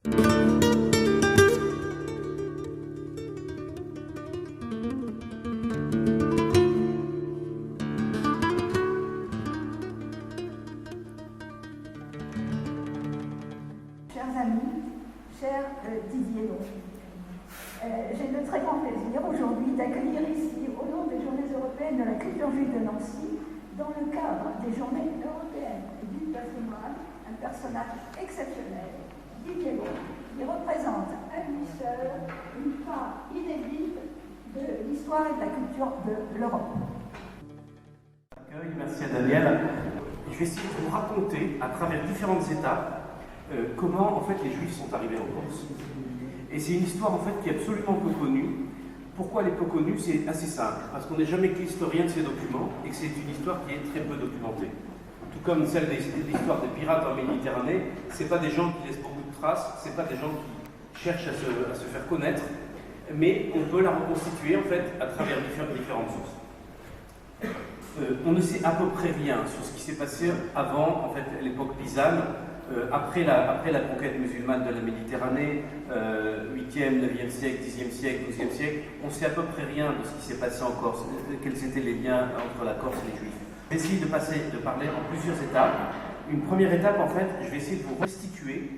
Chers amis, cher Didier Don, j'ai le très grand plaisir aujourd'hui d'accueillir ici, au nom des Journées européennes de la culture juive de Nancy, dans le cadre des Journées européennes du patrimoine, un personnage exceptionnel, Didier Don, qui représente à lui seul une part inédite de l'histoire et de la culture de l'Europe. Merci à Daniel. Je vais essayer de vous raconter, à travers différentes étapes, comment en fait les Juifs sont arrivés en Corse. Et c'est une histoire en fait qui est absolument peu connue. Pourquoi elle est peu connue? C'est assez simple, parce qu'on n'est jamais que l'historien de ces documents et que c'est une histoire qui est très peu documentée. Tout comme celle de l'histoire des pirates en Méditerranée, c'est pas des gens qui laissent beaucoup de traces, c'est pas des gens qui cherchent à se faire connaître, mais on peut la reconstituer en fait à travers différentes sources. On ne sait à peu près rien sur ce qui s'est passé avant en fait l'époque pisane. Après la conquête musulmane de la Méditerranée, 8e, 9e siècle, 10e siècle, 12e siècle, on ne sait à peu près rien de ce qui s'est passé en Corse, quels étaient les liens entre la Corse et les Juifs. Je vais essayer de parler en plusieurs étapes. Une première étape, en fait, je vais essayer de vous restituer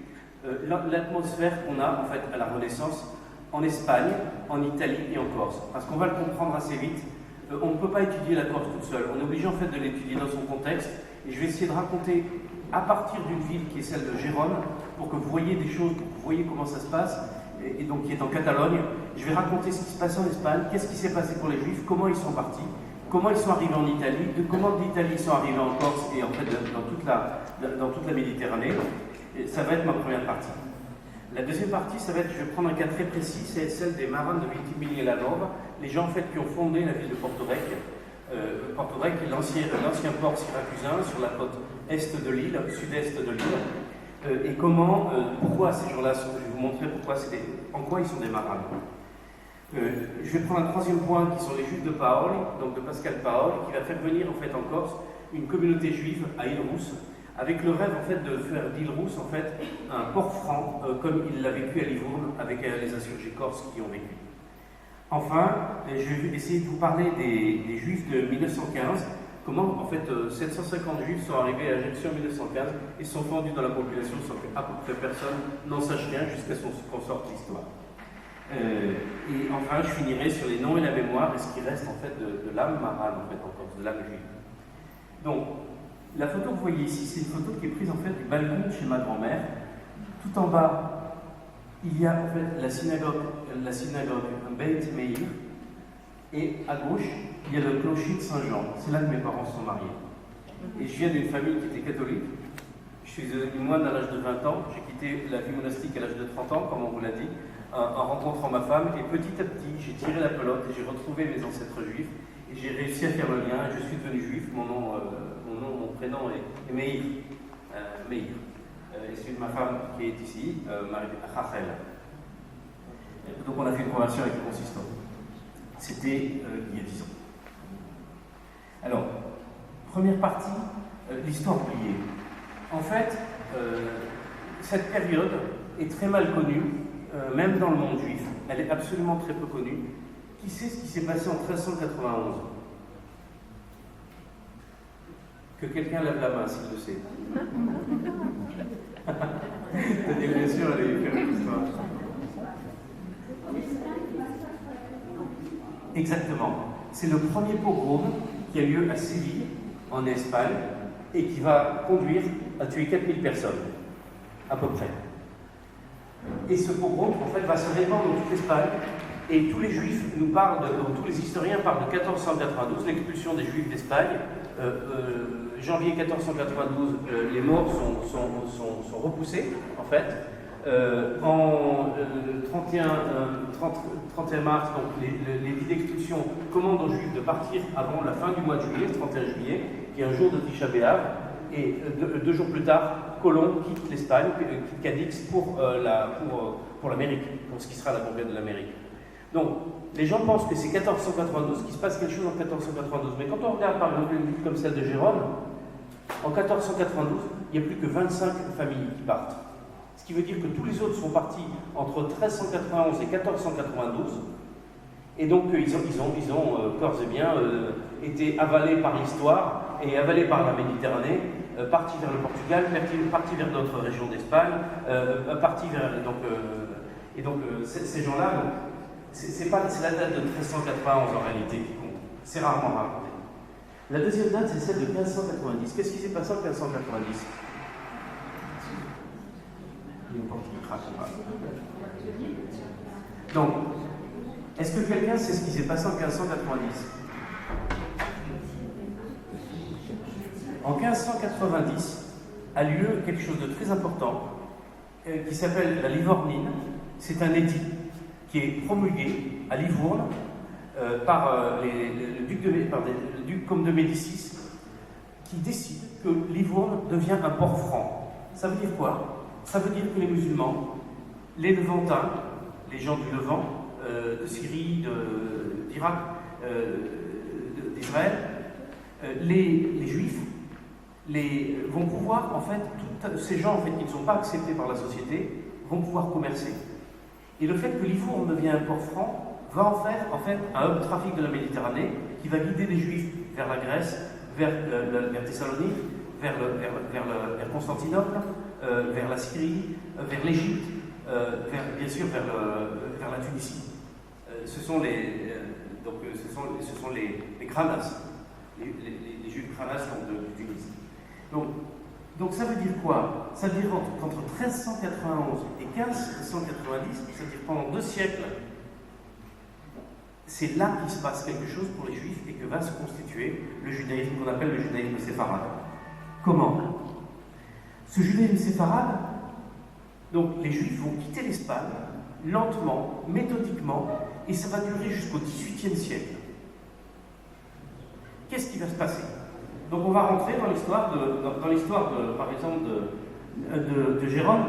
l'atmosphère qu'on a en fait, à la Renaissance en Espagne, en Italie et en Corse. Parce qu'on va le comprendre assez vite, on ne peut pas étudier la Corse toute seule, on est obligé en fait de l'étudier dans son contexte, et je vais essayer de raconter à partir d'une ville qui est celle de Gérone, pour que vous voyez des choses, pour que vous voyez comment ça se passe, et donc qui est en Catalogne. Je vais raconter ce qui se passe en Espagne, qu'est-ce qui s'est passé pour les Juifs, comment ils sont partis, comment ils sont arrivés en Italie, comment d'Italie ils sont arrivés en Corse et en fait dans toute la Méditerranée. Et ça va être ma première partie. La deuxième partie, ça va être, je vais prendre un cas très précis, c'est celle des marins de Ventimiglia-la-Nova, les gens en fait qui ont fondé la ville de Porto Vecchio. Porto Vecchio est l'ancien port syracusain sur la côte est de l'île, sud-est de l'île. Et comment, pourquoi ces gens-là sont, je vais vous montrer en quoi ils sont des marins. Je vais prendre un troisième point qui sont les Juifs de Paoli, donc de Pascal Paoli, qui va faire venir en fait en Corse une communauté juive à Île-Rousse, avec le rêve en fait de faire d'Île-Rousse en fait un port franc, comme il l'a vécu à Livourne avec les insurgés corses qui ont vécu. Enfin, je vais essayer de vous parler des Juifs de 1915, comment en fait 750 Juifs sont arrivés à Ajaccio en 1915 et sont fondus dans la population sans que à peu près personne n'en sache rien jusqu'à ce qu'on sorte l'histoire. Et enfin, je finirai sur les noms et la mémoire et ce qui reste en fait de l'âme marane en fait en Corse, de l'âme juive. Donc, la photo que vous voyez ici, c'est une photo qui est prise en fait du balcon de chez ma grand-mère. Tout en bas, il y a en fait la synagogue Beit Meir, et à gauche, il y a le clocher de Saint-Jean. C'est là que mes parents sont mariés. Et je viens d'une famille qui était catholique. Je suis devenu moine à l'âge de 20 ans. J'ai quitté la vie monastique à l'âge de 30 ans, comme on vous l'a dit, en rencontrant ma femme. Et petit à petit, j'ai tiré la pelote et j'ai retrouvé mes ancêtres juifs. Et j'ai réussi à faire le lien. Je suis devenu juif. Mon prénom est Meir. Meir. Et celui de ma femme qui est ici, Rachel. Donc on a fait une conversion avec le consistoire. C'était il y a 10 ans. Alors, première partie, l'histoire oubliée. En fait, cette période est très mal connue, même dans le monde juif. Elle est absolument très peu connue. Qui sait ce qui s'est passé en 1391? Que quelqu'un lève la main s'il le sait. Daniel, bien sûr, elle est faire une histoire. Exactement. C'est le premier pogrom qui a lieu à Séville, en Espagne, et qui va conduire à tuer 4000 personnes, à peu près. Et ce pogrom, en fait, va se répandre dans toute l'Espagne, et tous les juifs nous parlent, tous les historiens parlent de 1492, l'expulsion des juifs d'Espagne. Janvier 1492, les morts sont repoussés, en fait. 31 mars, donc l'édit d'expulsion commande aux Juifs de partir avant la fin du mois de juillet, le 31 juillet, qui est un jour de Tisha B'Av, et 2 jours plus tard, Colomb quitte l'Espagne, quitte Cadix pour l'Amérique, pour ce qui sera la conquête de l'Amérique. Donc, les gens pensent que c'est 1492, qu'il se passe quelque chose en 1492, mais quand on regarde par exemple une ville comme celle de Gérone, en 1492, il n'y a plus que 25 familles qui partent. Ce qui veut dire que tous les autres sont partis entre 1391 et 1492, et donc ils ont corps et bien, été avalés par l'histoire et avalés par la Méditerranée, partis vers le Portugal, partis vers d'autres régions d'Espagne, partis vers... ces gens-là, c'est la date de 1391 en réalité qui compte. C'est rarement raconté. La deuxième date, c'est celle de 1590. Qu'est-ce qui s'est passé en 1590 ? Il y a une porte qui craque en bas. Donc, est-ce que quelqu'un sait ce qui s'est passé en 1590 ? En 1590 a lieu quelque chose de très important qui s'appelle la Livornine. C'est un édit qui est promulgué à Livourne par le duc Comte de Médicis, qui décide que Livourne devient un port franc. Ça veut dire quoi ? Ça veut dire que les musulmans, les Levantins, les gens du Levant, de Syrie, d'Irak, d'Israël, les Juifs, vont pouvoir, en fait, tous ces gens en fait, qui ne sont pas acceptés par la société, vont pouvoir commercer. Et le fait que Livourne devient un port franc va en faire en fait, un hub trafic de la Méditerranée qui va guider les Juifs vers la Grèce, vers Thessalonique, vers Constantinople, vers la Syrie, vers l'Égypte, bien sûr vers la Tunisie. Ce sont les Kranas, les Juifs Kranas de Tunisie. Donc ça veut dire quoi? Ça veut dire qu'entre 1391 et 1590, c'est-à-dire pendant 2 siècles, c'est là qu'il se passe quelque chose pour les Juifs et que va se constituer le judaïsme qu'on appelle le judaïsme séfarade. Comment? Ce judaïsme séfarade, donc les Juifs vont quitter l'Espagne lentement, méthodiquement, et ça va durer jusqu'au XVIIIe siècle. Qu'est-ce qui va se passer? Donc on va rentrer dans l'histoire par exemple, de Gérone.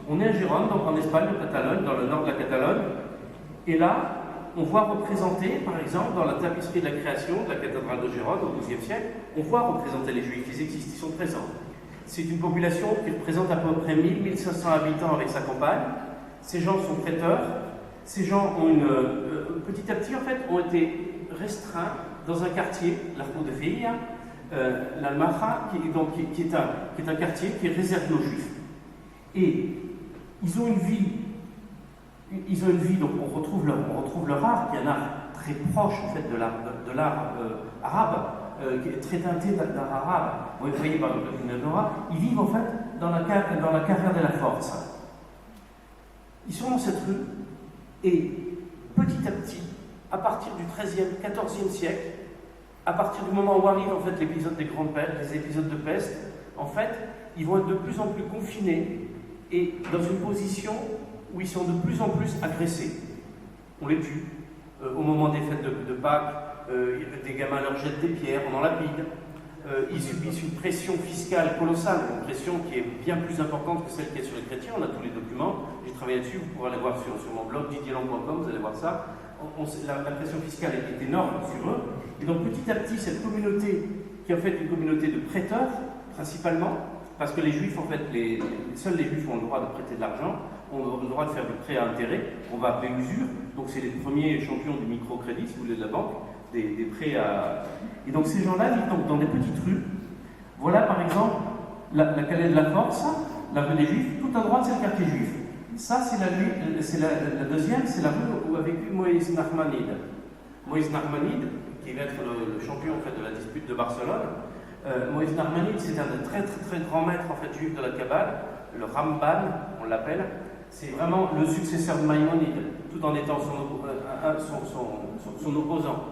On est à Gérone, donc en Espagne, en Catalogne, dans le nord de la Catalogne, et là, on voit représenter, par exemple, dans la tapisserie de la création de la cathédrale de Gérone au XIIe siècle, on voit représenter les Juifs, ils existent, ils sont présents. C'est une population qui représente à peu près 1000-1500 habitants avec sa campagne. Ces gens sont prêteurs, ces gens ont petit à petit, en fait, ont été restreints dans un quartier, la Rue de Villa, l'Almaja, qui est un quartier qui est réservé aux Juifs. Et ils ont une vie, donc on retrouve leur art, qui est un art très proche en fait, de l'art arabe, qui est très teinté d'art arabe. Vous voyez par exemple le Nora, ils vivent en fait dans la carrière de la Force. Ils sont dans cette rue, et petit à petit, à partir du XIIIe, XIVe siècle, à partir du moment où arrive en fait l'épisode des grandes pestes, les épisodes de peste, en fait, ils vont être de plus en plus confinés et dans une position où ils sont de plus en plus agressés. On les tue. Au moment des fêtes de Pâques, des gamins leur jettent des pierres, on en lapide. Ils subissent une pression fiscale colossale, une pression qui est bien plus importante que celle qui est sur les chrétiens. On a tous les documents, j'ai travaillé là-dessus, vous pourrez aller voir sur mon blog didierland.com, vous allez voir ça. La pression fiscale est énorme sur eux. Et donc petit à petit, cette communauté, qui est en fait une communauté de prêteurs, principalement, parce que les Juifs, en fait, seuls les Juifs ont le droit de prêter de l'argent, ont le droit de faire du prêt à intérêt, on va appeler usure, donc c'est les premiers champions du microcrédit, si vous voulez, de la banque, des prêts à... Et donc ces gens-là vivent donc dans des petites rues. Voilà par exemple la Calais de la Force, la rue des Juifs, tout à droite c'est le quartier juif. Ça c'est la deuxième, c'est la rue où a vécu Moïse Nachmanide. Moïse Nachmanide, qui va être le champion en fait, de la dispute de Barcelone. Moïse Nachmanide, c'est un très très très grand maître en fait, juif de la Kabbale, le Ramban, on l'appelle. C'est vraiment le successeur de Maïmonide, tout en étant son opposant.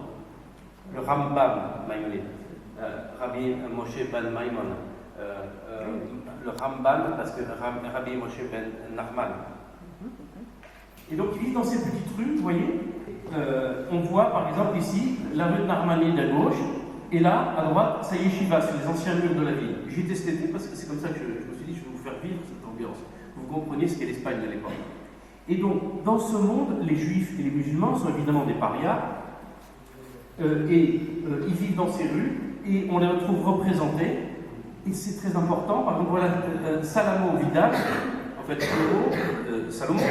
Le Rambam Maïmonide, Rabbi Moshe ben Maïmon. Le Ramban, parce que Rabbi Moshe ben Nachman. Et donc ils vivent dans ces petites rues, vous voyez. On voit par exemple ici la rue de Nachmanide à gauche, et là à droite, ça yeshiva, c'est les anciens murs de la ville. J'ai testé parce que c'est comme ça que je me suis dit, je vais vous faire vivre cette ambiance. Vous comprenez ce qu'est l'Espagne à l'époque. Et donc, dans ce monde, les Juifs et les musulmans sont évidemment des parias, ils vivent dans ces rues, et on les retrouve représentés, et c'est très important. Par exemple, voilà Salamo Vidal. En fait, Salomon,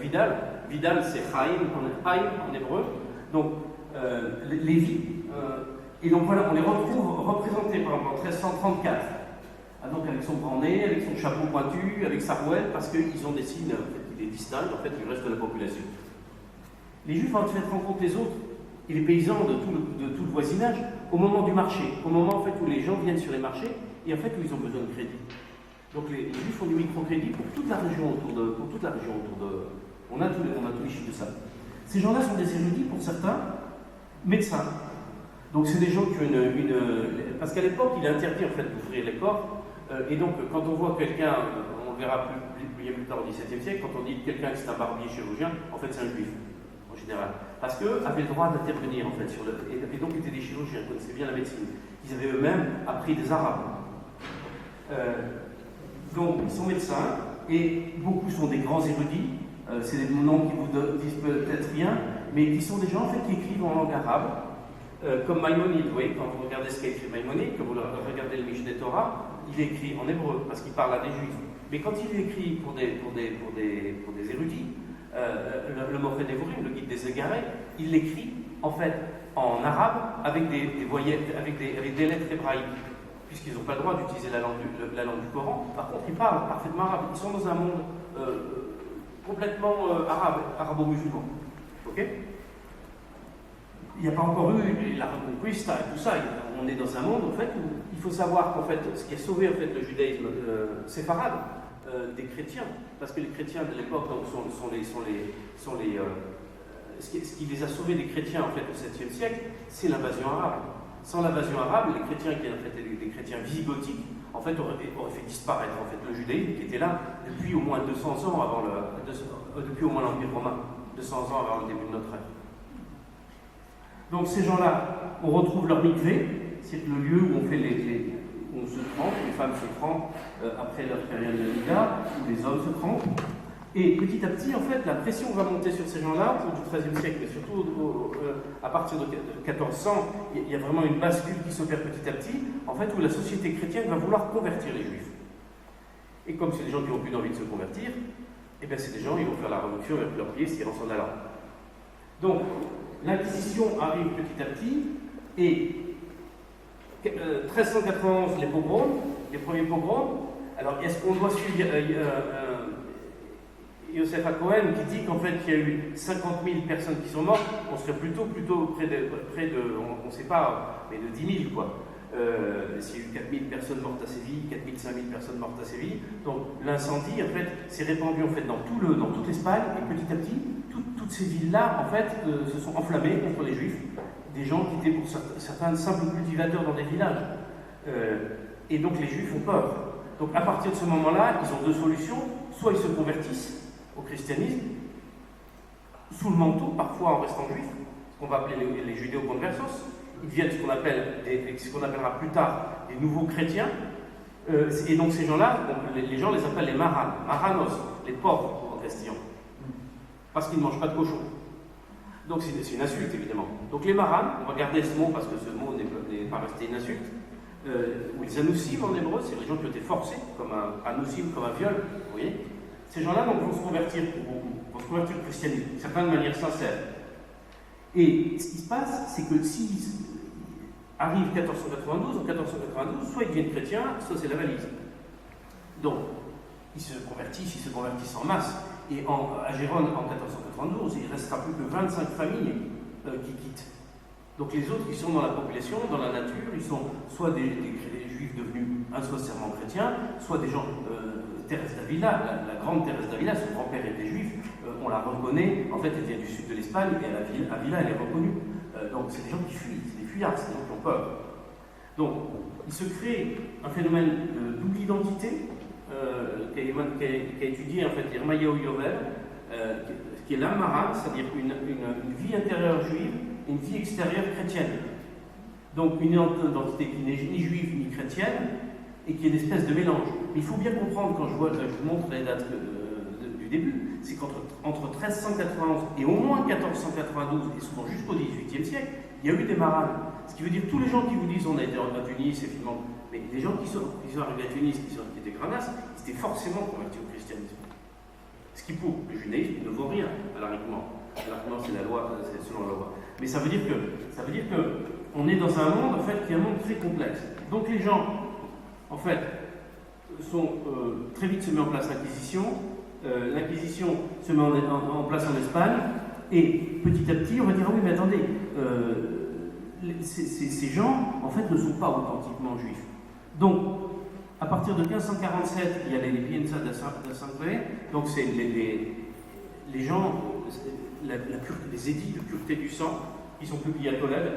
Vidal. Vidal, c'est Chaim en hébreu. Donc, Lévi. Et donc voilà, on les retrouve représentés par exemple en 1334. Donc avec son grand nez, avec son chapeau pointu, avec sa rouette, parce qu'ils ont des signes qui les distinguent en fait, du reste de la population. Les Juifs en fait rencontrent les autres et les paysans de tout le voisinage au moment du marché, au moment en fait, où les gens viennent sur les marchés et en fait où ils ont besoin de crédit. Donc les Juifs font du microcrédit pour toute la région autour de. On a tous les chiffres de ça. Ces gens-là sont des érudits pour certains, médecins. Donc c'est des gens qui ont parce qu'à l'époque, il est interdit en fait d'ouvrir les portes. Et donc quand on voit quelqu'un, on le verra plus tard au XVIIe siècle, quand on dit quelqu'un que c'est un barbier chirurgien, en fait c'est un juif, en général. Parce qu'eux avaient le droit d'intervenir en fait et donc étaient des chirurgiens, connaissaient bien la médecine. Ils avaient eux-mêmes appris des arabes. Donc ils sont médecins et beaucoup sont des grands érudits. C'est des noms qui vous disent peut-être rien, mais qui sont des gens en fait qui écrivent en langue arabe. Comme Maïmonide, vous voyez, quand vous regardez ce qu'a écrit Maïmonide, quand vous regardez le Mishneh Torah, il est écrit en hébreu, parce qu'il parle à des juifs. Mais quand il est écrit pour des érudits, le Moreh Devorim, le guide des égarés, il l'écrit en fait en arabe avec des voyelles, avec des lettres hébraïques, puisqu'ils n'ont pas le droit d'utiliser la langue du Coran. Par contre, ils parlent parfaitement arabe. Ils sont dans un monde complètement arabo-musulman. Ok ? Il n'y a pas encore eu la Reconquista et tout ça. On est dans un monde en fait où il faut savoir qu'en fait ce qui a sauvé en fait le judaïsme séfarade des chrétiens, parce que les chrétiens de l'époque ce qui les a sauvés des chrétiens en fait au 7e siècle, c'est l'invasion arabe. Sans l'invasion arabe, les chrétiens qui en fait étaient des chrétiens visigothiques en fait auraient fait disparaître en fait le judaïsme qui était là depuis au moins 200 ans avant depuis au moins l'Empire romain, 200 ans avant le début de notre ère. Donc ces gens-là, on retrouve leur mikvé, c'est le lieu où on fait où on se trempe, les femmes se trempent après leur période de nida, où les hommes se trempent. Et petit à petit, en fait, la pression va monter sur ces gens-là au cours du XIIIe siècle, mais surtout à partir de 1400, il y a vraiment une bascule qui s'opère petit à petit, en fait, où la société chrétienne va vouloir convertir les juifs. Et comme c'est des gens qui n'ont plus envie de se convertir, eh bien c'est des gens, ils vont faire la révolution avec leurs pieds, s'ils lancent en allant. Donc, l'Inquisition arrive petit à petit, et 1391, les pogroms, les premiers pogroms. Alors, est-ce qu'on doit suivre Yosef HaKohen qui dit qu'en fait, il y a eu 50 000 personnes qui sont mortes, on serait plutôt près de on ne sait pas, mais de 10 000, quoi. S'il y a eu 4 000 personnes mortes à Séville, 4 000, 5 000 personnes mortes à Séville, donc l'incendie, en fait, s'est répandu en fait, dans toute l'Espagne, et petit à petit, toutes ces villes-là, en fait, se sont enflammées contre les Juifs, des gens qui étaient pour certains simples cultivateurs dans des villages. Et donc les Juifs ont peur. Donc à partir de ce moment-là, ils ont deux solutions. Soit ils se convertissent au christianisme, sous le manteau, parfois en restant juifs, ce qu'on va appeler les judéo-conversos. Ils deviennent ce qu'on appellera plus tard des nouveaux chrétiens. Et donc ces gens-là, les gens les appellent les maranos, les pauvres en castillan, parce qu'ils ne mangent pas de cochon. Donc c'est une insulte évidemment. Donc les marans, on va garder ce mot parce que ce mot n'est pas resté une insulte. Ou les anousim en hébreu, c'est les gens qui ont été forcés, comme un anousim, comme un viol, vous voyez. Ces gens-là donc, vont se convertir au christianisme, certains de manière sincère. Et ce qui se passe, c'est que s'ils arrivent en 1492, soit ils deviennent chrétiens, soit c'est la valise. Donc, ils se convertissent en masse. Et à Gérone, en 1492, il ne restera plus que 25 familles qui quittent. Donc les autres, ils sont dans la population, dans la nature, ils sont soit des juifs devenus insincèrement chrétiens, soit des gens, Thérèse d'Avila, la grande Thérèse d'Avila, son grand-père était juif, on la reconnaît, en fait elle vient du sud de l'Espagne, et Avila, elle est reconnue. Donc c'est des gens qui fuient, c'est des fuyards, c'est des gens qui ont peur. Donc il se crée un phénomène de double identité, qu'a étudié en fait Irmayahu Yovel, qui est l'Amara, c'est-à-dire une vie intérieure juive, une vie extérieure chrétienne. Donc une identité qui n'est ni juive ni chrétienne et qui est une espèce de mélange. Mais il faut bien comprendre, quand je vous montre les dates du début, c'est qu'entre 1391 et au moins 1492, et souvent jusqu'au XVIIIe siècle, il y a eu des marans. Ce qui veut dire tous les gens qui vous disent on a été à Tunis, et finalement, mais les gens qui sont arrivés à Tunis, qui étaient Granas, ils étaient forcément convertis au christianisme. qui pour le judaïsme ne vaut rien à l'arrêtement. L'arrêtement, c'est la loi, c'est selon la loi. Mais ça veut dire que on est dans un monde en fait qui est un monde très complexe. Donc les gens, en fait, très vite se met en place l'Inquisition. L'Inquisition se met en place en Espagne, et petit à petit, on va dire ah oui, mais attendez, ces gens, en fait, ne sont pas authentiquement juifs. Donc, à partir de 1547, il y a les Pienza de Sangre, donc c'est les gens, les édits de pureté du sang qui sont publiés à Tolède.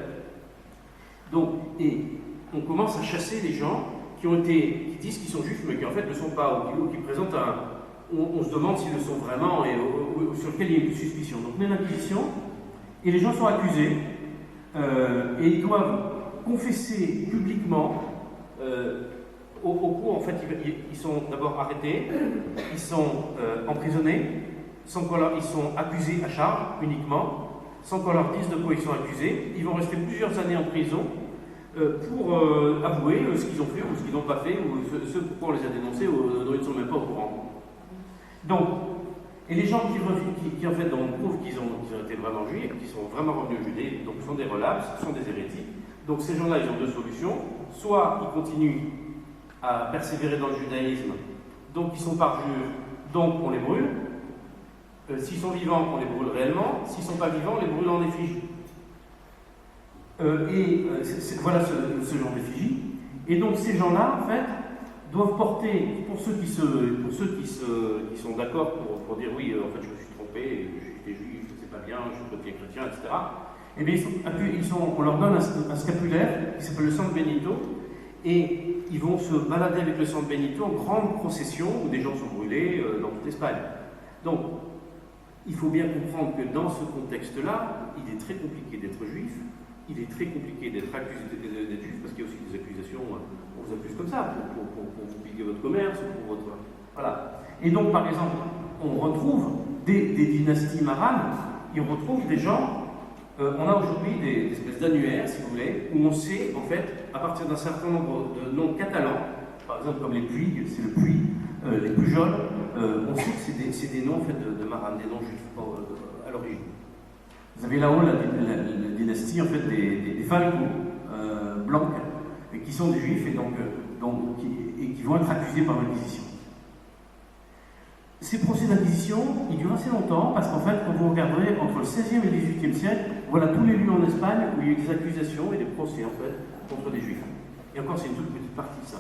Donc, et on commence à chasser les gens qui disent qu'ils sont juifs, mais qui en fait ne le sont pas, ou qui présentent on se demande s'ils le sont vraiment, et sur lequel il y a une suspicion. Donc, on met l'Inquisition, et les gens sont accusés, et ils doivent confesser publiquement. Au cours, en fait, ils sont d'abord arrêtés, ils sont emprisonnés, ils sont accusés à charge uniquement, sans qu'on leur dise de quoi ils sont accusés. Ils vont rester plusieurs années en prison pour avouer ce qu'ils ont fait ou ce qu'ils n'ont pas fait, ou ce pourquoi on les a dénoncés ou dont ils ne sont même pas au courant. Donc, et les gens qui en fait, prouvent qu'ils ont été vraiment juifs, qui sont vraiment revenus au judaïsme, donc sont des relapses, sont des hérétiques. Donc ces gens-là, ils ont deux solutions. Soit ils continuent à persévérer dans le judaïsme, donc ils sont parjures, donc on les brûle. S'ils sont vivants, on les brûle réellement. S'ils ne sont pas vivants, on les brûle en effigie. Voilà ce genre d'effigie. Et donc ces gens-là, en fait, doivent porter, pour ceux qui sont d'accord pour dire oui, en fait je me suis trompé, j'étais juif, c'est pas bien, je suis chrétien, etc. Eh bien on leur donne un scapulaire qui s'appelle le San Benito, et ils vont se balader avec le San Benito en grande procession où des gens sont brûlés dans toute l'Espagne. Donc, il faut bien comprendre que dans ce contexte-là, il est très compliqué d'être juif, il est très compliqué d'être accusé d'être juif, parce qu'il y a aussi des accusations, on vous accuse comme ça, pour vous piquer votre commerce, pour votre... Voilà. Et donc, par exemple, on retrouve des dynasties maranes, et on retrouve des gens... on a aujourd'hui des espèces d'annuaires, si vous voulez, où on sait, en fait, à partir d'un certain nombre de noms catalans, par exemple comme les Puig, c'est le Puy, les Pujols, on sait que c'est des noms en fait, de marans, des noms juifs à l'origine. Vous avez là-haut la dynastie en fait, des Falco blancs, qui sont des juifs et qui vont être accusés par l'Inquisition. Ces procès d'inquisition, ils durent assez longtemps, parce qu'en fait, quand vous regarderez entre le XVIe et le XVIIIe siècle, voilà tous les lieux en Espagne où il y a eu des accusations et des procès, en fait, contre des juifs. Et encore, c'est une toute petite partie, ça.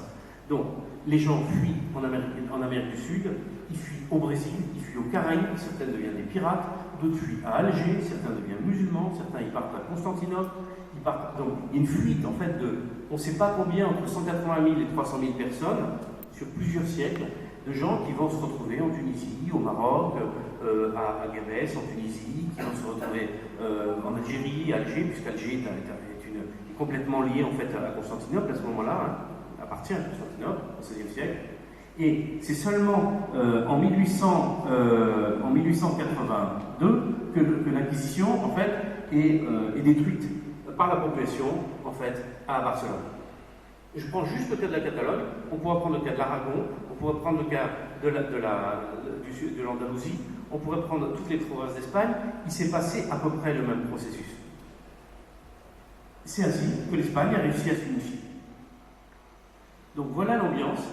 Donc, les gens fuient en Amérique du Sud, ils fuient au Brésil, ils fuient aux Caraïbes, certains deviennent des pirates, d'autres fuient à Alger, certains deviennent musulmans, certains ils partent à Constantinople, donc il y a une fuite, en fait, on ne sait pas combien, entre 180 000 et 300 000 personnes, sur plusieurs siècles, de gens qui vont se retrouver en Tunisie, au Maroc, à Gabès, en Tunisie, qui vont se retrouver en Algérie, à Alger, puisqu'Alger est complètement lié en fait à Constantinople à ce moment-là, hein, appartient à Constantinople au XVIe siècle. Et c'est seulement en 1882 que l'Inquisition en fait est détruite par la population en fait à Barcelone. Je prends juste le cas de la Catalogne, on pourrait prendre le cas de l'Aragon, on pourrait prendre le cas de l'Andalousie, on pourrait prendre toutes les provinces d'Espagne. Il s'est passé à peu près le même processus. C'est ainsi que l'Espagne a réussi à s'unifier. Donc voilà l'ambiance,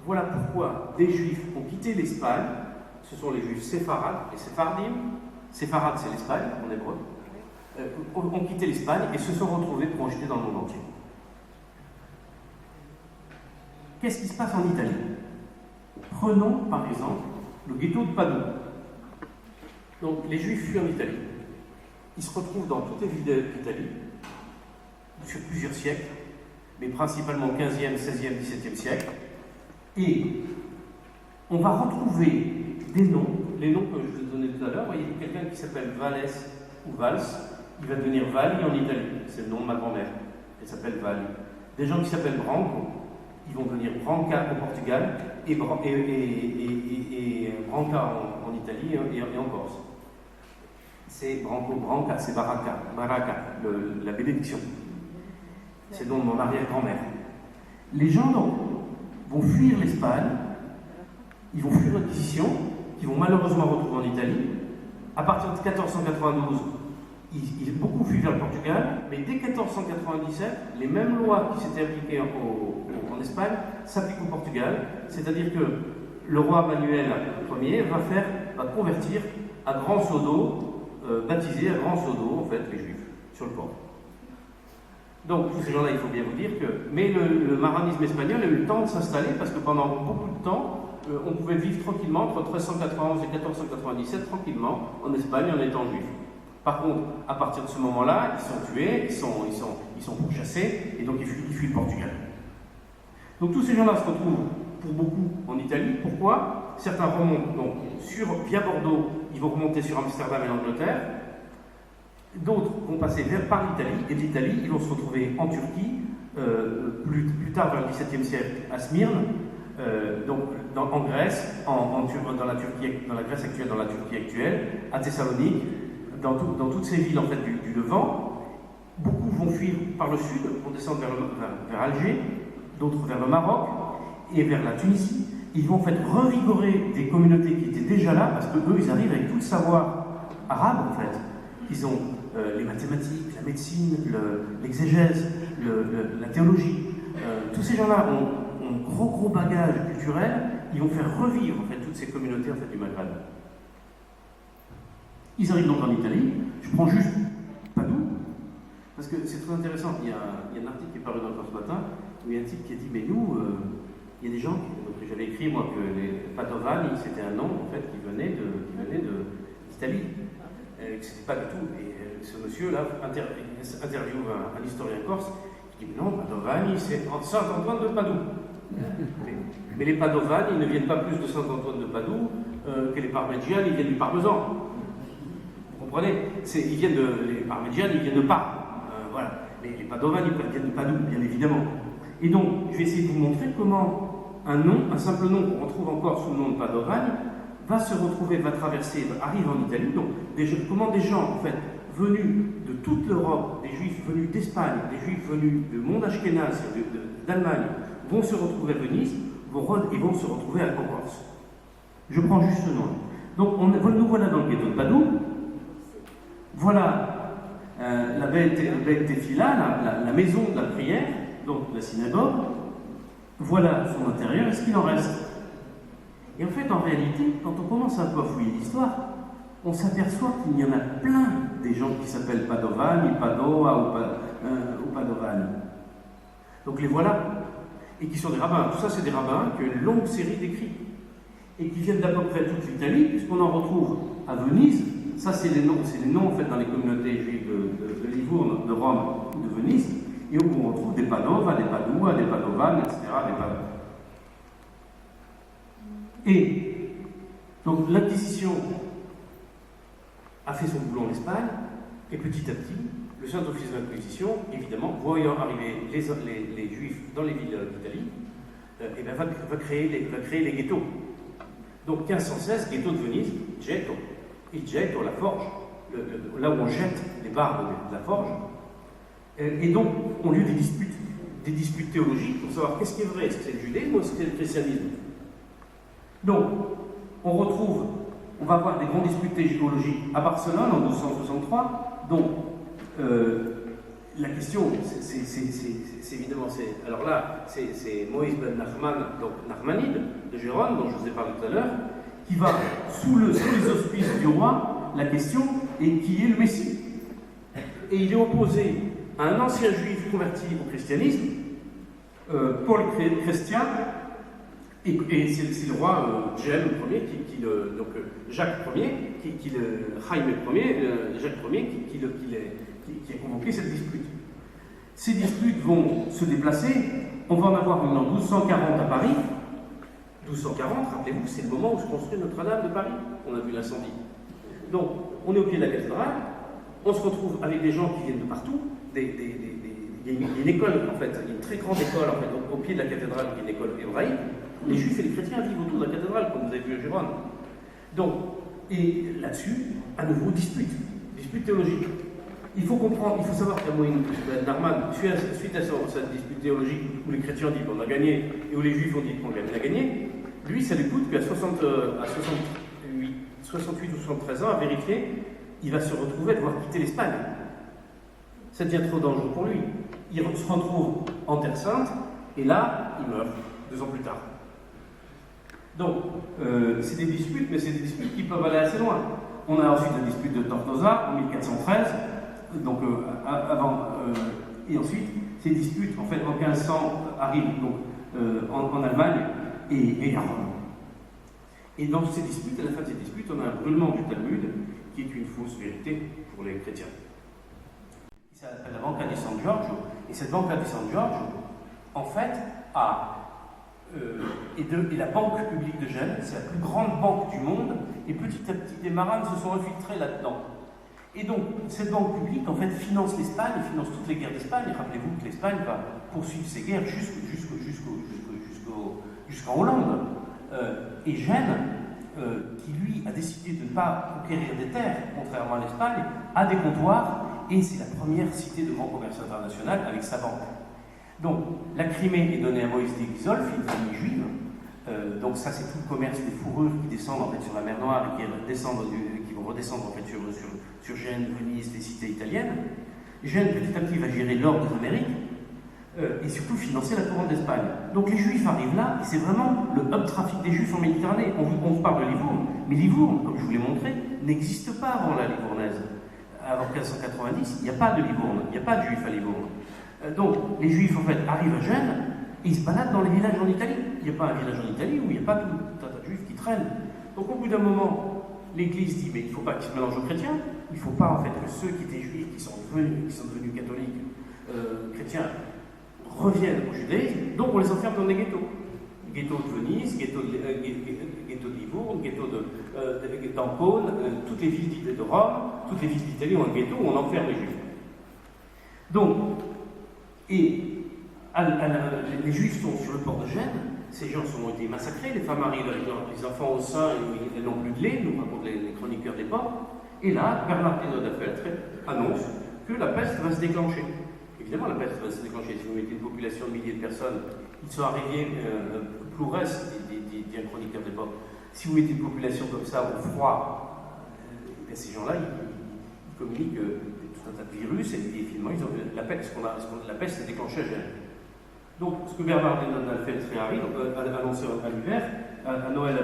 voilà pourquoi des Juifs ont quitté l'Espagne, ce sont les Juifs séfarades et séphardim, séfarades c'est l'Espagne en hébreu, ont quitté l'Espagne et se sont retrouvés projetés dans le monde entier. Qu'est-ce qui se passe en Italie? Prenons par exemple le ghetto de Padoue. Donc les Juifs fuient en Italie. Ils se retrouvent dans toutes les villes d'Italie, sur plusieurs siècles, mais principalement au XVe, XVIe, XVIIe siècle. Et on va retrouver des noms, les noms que je vous ai donnés tout à l'heure. Vous voyez quelqu'un qui s'appelle Valles ou Valls, il va devenir Valli en Italie. C'est le nom de ma grand-mère. Elle s'appelle Valli. Des gens qui s'appellent Branco, ils vont devenir Branca au Portugal et Branca en Italie et en Corse. C'est Branco, Branca, c'est Baraka, la bénédiction. C'est le nom de mon arrière-grand-mère. Les gens donc vont fuir l'Espagne, ils vont fuir l'Inquisition, qu'ils vont malheureusement retrouver en Italie. À partir de 1492, beaucoup fuient vers le Portugal, mais dès 1497, les mêmes lois qui s'étaient appliquées en Espagne s'appliquent au Portugal, c'est-à-dire que le roi Manuel Ier va convertir à grand seau d'eau, baptiser à grand seau d'eau, en fait, les Juifs, sur le port. Donc, tous ces gens-là, il faut bien vous dire que... Mais le maranisme espagnol a eu le temps de s'installer, parce que pendant beaucoup de temps, on pouvait vivre tranquillement, entre 1391 et 1497, tranquillement, en Espagne, en étant juif. Par contre, à partir de ce moment-là, ils sont tués, ils sont pourchassés, et donc ils fuient le Portugal. Donc tous ces gens-là se retrouvent, pour beaucoup, en Italie. Pourquoi? Certains remontent donc via Bordeaux, ils vont remonter sur Amsterdam et l'Angleterre. D'autres vont passer par l'Italie, et de l'Italie, ils vont se retrouver en Turquie, plus tard vers le XVIIe siècle, à Smyrne, donc en Grèce, dans la Grèce actuelle, dans la Turquie actuelle, à Thessalonique, dans toutes ces villes en fait, du Levant. Beaucoup vont fuir par le sud, vont descendre vers Alger, d'autres vers le Maroc et vers la Tunisie. Ils vont en fait revigorer des communautés qui étaient déjà là, parce qu'eux, ils arrivent avec tout le savoir arabe en fait. Ils ont les mathématiques, la médecine, l'exégèse, la théologie. Tous ces gens-là ont un gros bagage culturel. Ils vont faire revivre en fait toutes ces communautés en fait, du Maghreb. Ils arrivent donc en Italie. Je prends juste Padoue, parce que c'est très intéressant. Il y a un article qui est paru dans le ce matin, où il y a un type qui a dit, mais nous, il y a des gens donc j'avais écrit moi que les Padovani, c'était un nom en fait qui venait d'Italie. C'était pas du tout. Et ce monsieur-là interviewe un historien corse qui dit, non, Padovani, c'est Saint-Antoine de Padoue. Mais les Padovani, ils ne viennent pas plus de Saint-Antoine de Padoue que les Parmigiani, ils viennent du Parmesan. Vous comprenez? Les Parmigiani, ils viennent de Parme. Voilà. Mais les Padovani, ils viennent de Padoue, bien évidemment. Et donc, je vais essayer de vous montrer comment un simple nom qu'on retrouve encore sous le nom de Padovani, va arrive en Italie. Donc, comment des gens, en fait, venus de toute l'Europe, des Juifs venus d'Espagne, des Juifs venus du monde ashkénaze, d'Allemagne, vont se retrouver à Venise, et vont se retrouver en Corse. Je prends juste ce nom. Donc, nous voilà dans le ghetto de Padoue. Voilà la Beit Tefila, la maison de la prière, donc la synagogue. Voilà son intérieur, et ce qu'il en reste. Et en fait, en réalité, quand on commence un peu à fouiller l'histoire, on s'aperçoit qu'il y en a plein des gens qui s'appellent Padovani, Padova ou Padovani. Donc les voilà, et qui sont des rabbins. Tout ça, c'est des rabbins qui ont une longue série d'écrits, et qui viennent d'à peu près toute l'Italie, puisqu'on en retrouve à Venise. Ça, c'est les noms en fait dans les communautés juives de Livourne, de Rome ou de Venise, et où on retrouve des Padova, des Padua, des Padovan, etc. Et donc l'Inquisition a fait son boulot en Espagne, et petit à petit, le Saint-Office de l'Inquisition, évidemment, voyant arriver les Juifs dans les villes d'Italie, va créer les ghettos. Donc 1516, ghetto de Venise, ghetto. Il ghetto, la forge, là où on jette les barres de la forge. Et donc, ont lieu des disputes théologiques pour savoir qu'est-ce qui est vrai, est-ce que c'est le judaïsme ou est-ce que c'est le christianisme. Donc, on va avoir des grandes disputes théologiques à Barcelone en 1263. Donc, la question, c'est évidemment, alors là, c'est Moïse ben Nachman, donc Nachmanide, de Gérone, dont je vous ai parlé tout à l'heure, qui va, sous les auspices du roi, la question est qui est le Messie. Et il est opposé à un ancien juif converti au christianisme, Paul Chrétien, et c'est le roi Jaime Ier, donc Jacques Ier, Jaime Ier, Jacques Ier, qui a convoqué cette dispute. Ces disputes vont se déplacer. On va en avoir une en 1240 à Paris. 1240, rappelez-vous, c'est le moment où se construit Notre-Dame de Paris. On a vu l'incendie. Donc, on est au pied de la cathédrale. On se retrouve avec des gens qui viennent de partout. Il y a une école, en fait, il y a une très grande école, en fait, au pied de la cathédrale, qui est une école hébraïque. Les Juifs et les chrétiens vivent autour de la cathédrale, comme vous avez vu à Gérone. Donc, et là-dessus, à nouveau, dispute théologique. Il faut savoir qu'à Moïse Narman, suite à cette dispute théologique où les chrétiens disent qu'on a gagné et où les juifs ont dit qu'on a gagné, lui, ça lui coûte qu'à 68 68 ou 73 ans, à vérifier, il va se retrouver à devoir quitter l'Espagne. Ça devient trop dangereux pour lui. Il se retrouve en Terre Sainte, et là, il meurt 2 ans plus tard. Donc, c'est des disputes, mais c'est des disputes qui peuvent aller assez loin. On a ensuite la dispute de Tortosa en 1413, donc et ensuite, ces disputes, en fait, en 1500, arrivent donc, en Allemagne et à Rome. Et dans ces disputes, à la fin de ces disputes, on a un brûlement du Talmud, qui est une fausse vérité pour les chrétiens. Ça s'appelle la Banca di San Giorgio, et cette Banca di San Giorgio, en fait, et la banque publique de Gênes, c'est la plus grande banque du monde, et petit à petit, des marins se sont infiltrés là-dedans. Et donc, cette banque publique, en fait, finance l'Espagne, finance toutes les guerres d'Espagne. Rappelez-vous que l'Espagne va poursuivre ses guerres jusqu'en Hollande. Et Gênes, qui lui a décidé de ne pas conquérir des terres, contrairement à l'Espagne, a des comptoirs, et c'est la première cité de grand commerce international avec sa banque. Donc, la Crimée est donnée à Moïse d'Exolf, une famille juive. Donc ça, c'est tout le commerce des fourrures qui descendent en fait sur la mer Noire et qui vont redescendre en fait sur Gênes, Venise, les cités italiennes. Gênes, petit à petit, va gérer l'or des Amériques et surtout financer la couronne d'Espagne. Donc les Juifs arrivent là, et c'est vraiment le hub trafic des Juifs en Méditerranée. On vous parle de Livourne, mais Livourne, comme je vous l'ai montré, n'existe pas avant la Livournaise. Avant 1590, il n'y a pas de Livourne, il n'y a pas de Juifs à Livourne. Donc les Juifs, en fait, arrivent à Gênes, et ils se baladent dans les villages en Italie. Il n'y a pas un village en Italie où il n'y a pas tout un tas de Juifs qui traînent. Donc au bout d'un moment, l'Église dit, mais il ne faut pas qu'ils se mélangent aux chrétiens, il ne faut pas en fait que ceux qui étaient juifs, qui sont devenus catholiques, chrétiens, reviennent au judaïsme, donc on les enferme dans des ghettos. Ghetto de Venise, ghetto de Livourne, ghetto d'Ancône, toutes les villes de Rome, toutes les villes d'Italie ont un ghetto où on enferme les juifs. Donc, les Juifs sont sur le port de Gênes, ces gens ont été massacrés, les femmes arrivent avec les enfants au sein et elles n'ont plus de lait, nous racontent les chroniqueurs d'époque. Et là, Bernardino da Feltre annonce que la peste va se déclencher. Évidemment, la peste va se déclencher. Si vous mettez une population de milliers de personnes, ils sont arrivés, Plourès, dit un chroniqueur d'époque, si vous mettez une population comme ça au froid, ces gens-là, ils communiquent tout un tas de virus et finalement, la peste est déclenchée à Gênes. Donc, ce que Bernardino da Feltre a annoncé à l'hiver, à Noël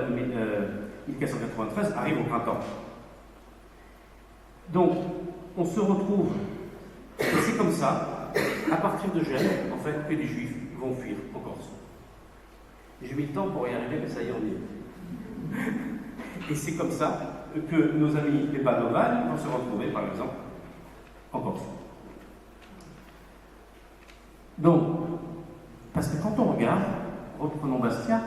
1493, arrive au printemps. Donc, on se retrouve, et c'est comme ça, à partir de Gênes, en fait, que les Juifs vont fuir en Corse. J'ai mis le temps pour y arriver, mais ça y est, on y est. Et c'est comme ça que nos amis les Padovani vont se retrouver, par exemple, en Corse. Donc, parce que quand on regarde, reprenons Bastia,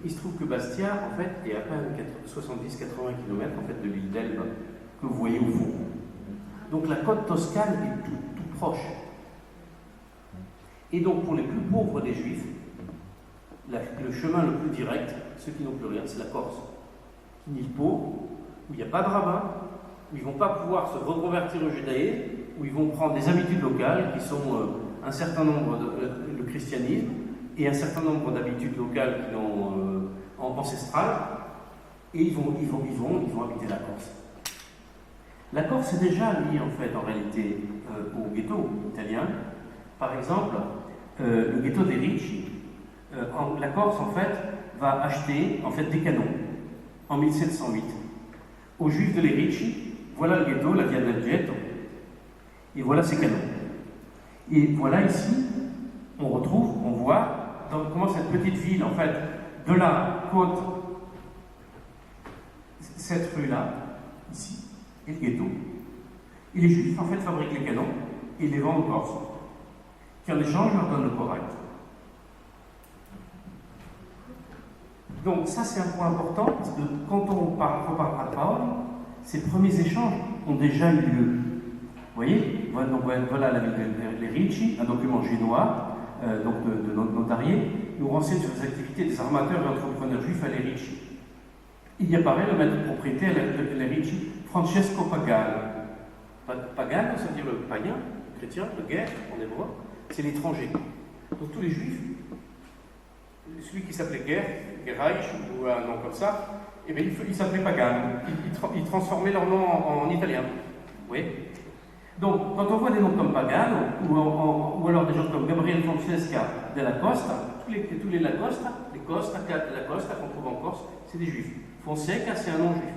il se trouve que Bastia, en fait, est à peine 70-80 km en fait, de l'île d'Elbe, que vous voyez au fond. Donc la côte toscane est tout proche. Et donc pour les plus pauvres des Juifs, le chemin le plus direct, ceux qui n'ont plus rien, c'est la Corse. Une île pauvre, où il n'y a pas de rabbin, où ils ne vont pas pouvoir se reconvertir au judaïsme, où ils vont prendre des habitudes locales qui sont un certain nombre de christianisme et un certain nombre d'habitudes locales qui sont ancestrales, et ils vont habiter la Corse. La Corse est déjà liée en fait en réalité au ghetto italien. Par exemple, le ghetto des Ricci, la Corse en fait va acheter en fait des canons en 1708 aux Juifs de les Ricci. Voilà le ghetto, la Via del Ghetto, et voilà ces canons. Et voilà ici, on voit comment cette petite ville en fait de la côte, cette rue-là, ici, et le ghetto. Et les Juifs, en fait, fabriquent les canons et les vendent aux Corses, qui en échange leur donnent le corail. Donc ça, c'est un point important, parce que quand on reparlera de Paolo, ces premiers échanges ont déjà eu lieu. Vous voyez, voilà la ville de Ricci, un document génois, donc de notarié, nous renseigne sur les activités des armateurs et entrepreneurs juifs à les Ricci. Il y apparaît le maître propriétaire de les Ricci, Francesco Pagano. Pagano, ça veut dire le païen, le chrétien, le guerre en hébreu, c'est l'étranger. Donc tous les juifs, celui qui s'appelait Gereich, ou un nom comme ça, eh bien, ils s'appelaient Pagano. Ils transformaient leur nom en italien. Oui. Donc, quand on voit des noms comme Pagano, ou alors des gens comme Gabriel Francesca della Costa, tous les La Costa, les Costa, la Costa qu'on trouve en Corse, c'est des juifs. Fonseca, c'est un nom juif.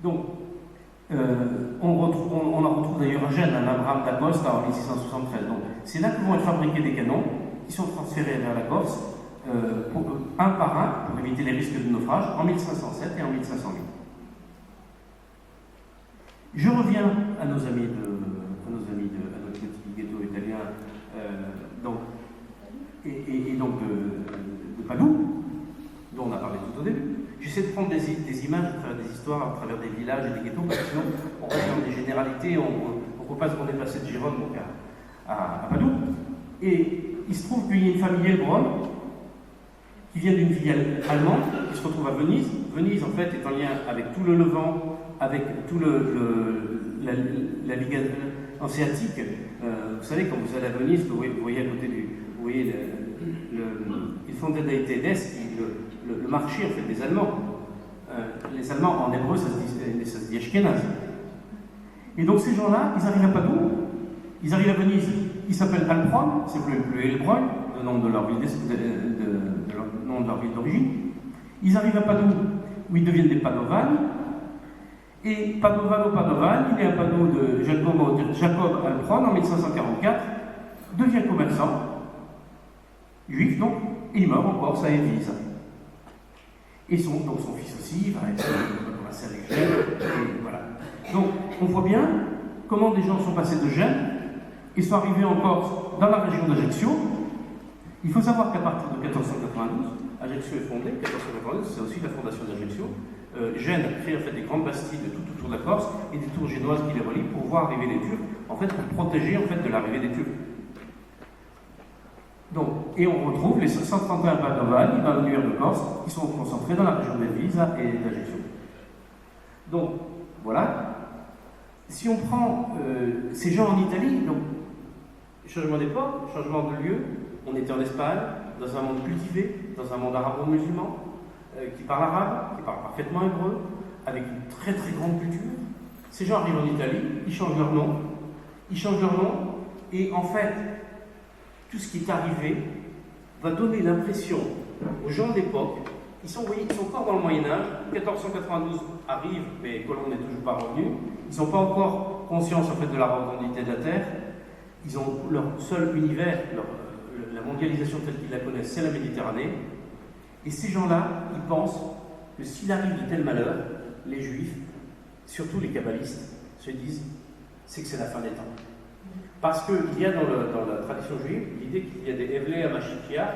Donc, on en retrouve d'ailleurs un jeune, un Abraham da Costa en 1673. Donc, c'est là que vont être fabriqués des canons qui sont transférés vers la Corse, un par un, pour éviter les risques de naufrage, en 1507 et en 1508. Je reviens à nos amis à notre petit ghetto italien, et donc de Padoue, dont on a parlé tout au début. J'essaie de prendre des images à travers des histoires, à travers des villages et des ghettos, parce que sinon on reste dans des généralités, on ne peut pas se est passé de Gérone donc à Padoue. Et il se trouve qu'il y a une famille Heilbronn qui vient d'une filiale allemande, qui se retrouve à Venise. Venise, en fait, est en lien avec tout le Levant, avec tout la Ligue hanséatique. Vous savez, quand vous allez à Venise, vous voyez à côté vous voyez il Fonda dei Tedeschi, le marché, en fait, des Allemands. Les Allemands, en hébreu, ça se dit Ashkenaz. Et donc, ces gens-là, ils arrivent à Padoue, ils arrivent à Venise, ils s'appellent Heilbronn, c'est plus Heilbronn, le nom de leur ville d'origine. Ils arrivent à Padoue, où ils deviennent des Padovani. Et Padovani, il est un Padoue de Jacob Heilbronn en 1544, devient commerçant, juif donc, et il meurt en Corse à Évise. Et son fils aussi va commencer avec Gênes, et voilà. Donc on voit bien comment des gens sont passés de Gênes et sont arrivés en Corse, dans la région d'Ajaccio. Il faut savoir qu'à partir de 1492, Ajaccio est fondée. 1492, c'est aussi la fondation d'Ajaccio. Gênes crée en fait des grandes bastilles de tout autour de la Corse et des tours génoises qui les relient pour voir arriver les Turcs, en fait pour protéger en fait de l'arrivée des Turcs. Donc, et on retrouve les 531 Padovani dans l'univers de Corse qui sont concentrés dans la région d'Évise et d'Ajaccio. Donc, voilà. Si on prend ces gens en Italie, donc, changement d'époque, changement de lieu, on était en Espagne, dans un monde cultivé, dans un monde arabo-musulman, qui parle arabe, qui parle parfaitement hébreu, avec une très très grande culture. Ces gens arrivent en Italie, ils changent leur nom, et en fait, tout ce qui est arrivé va donner l'impression aux gens de l'époque, ils sont encore dans le Moyen-Âge, 1492 arrive, mais Colomb n'est toujours pas revenu, ils n'ont pas encore conscience en fait de la rotondité de la Terre, ils ont leur seul univers, la mondialisation telle qu'ils la connaissent, c'est la Méditerranée, et ces gens-là, ils pensent que s'il arrive de tels malheurs, les Juifs, surtout les kabbalistes, se disent c'est que c'est la fin des temps. Parce qu'il y a dans la tradition juive l'idée qu'il y a des Evlé à Mashiach,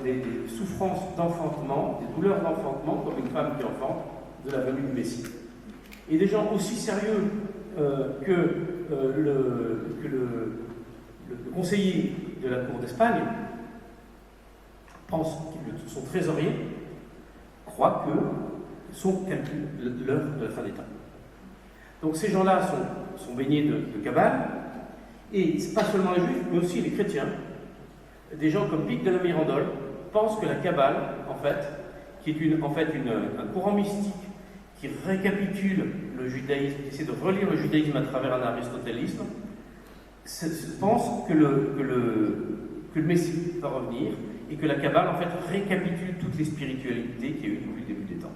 des souffrances d'enfantement, des douleurs d'enfantement, comme une femme qui enfante, de la venue du Messie. Et des gens aussi sérieux que le conseiller de la cour d'Espagne pense que son trésorier croit que son calcul l'heure de la fin des temps. Donc ces gens-là sont baignés de Kabbale, et c'est pas seulement les juifs, mais aussi les chrétiens. Des gens comme Pic de la Mirandole pensent que la Kabbale, en fait, qui est un courant mystique qui récapitule le judaïsme, qui essaie de relire le judaïsme à travers un aristotélisme, pense que le Messie va revenir, et que la Kabbale, en fait, récapitule toutes les spiritualités qu'il y a eu depuis le début des temps.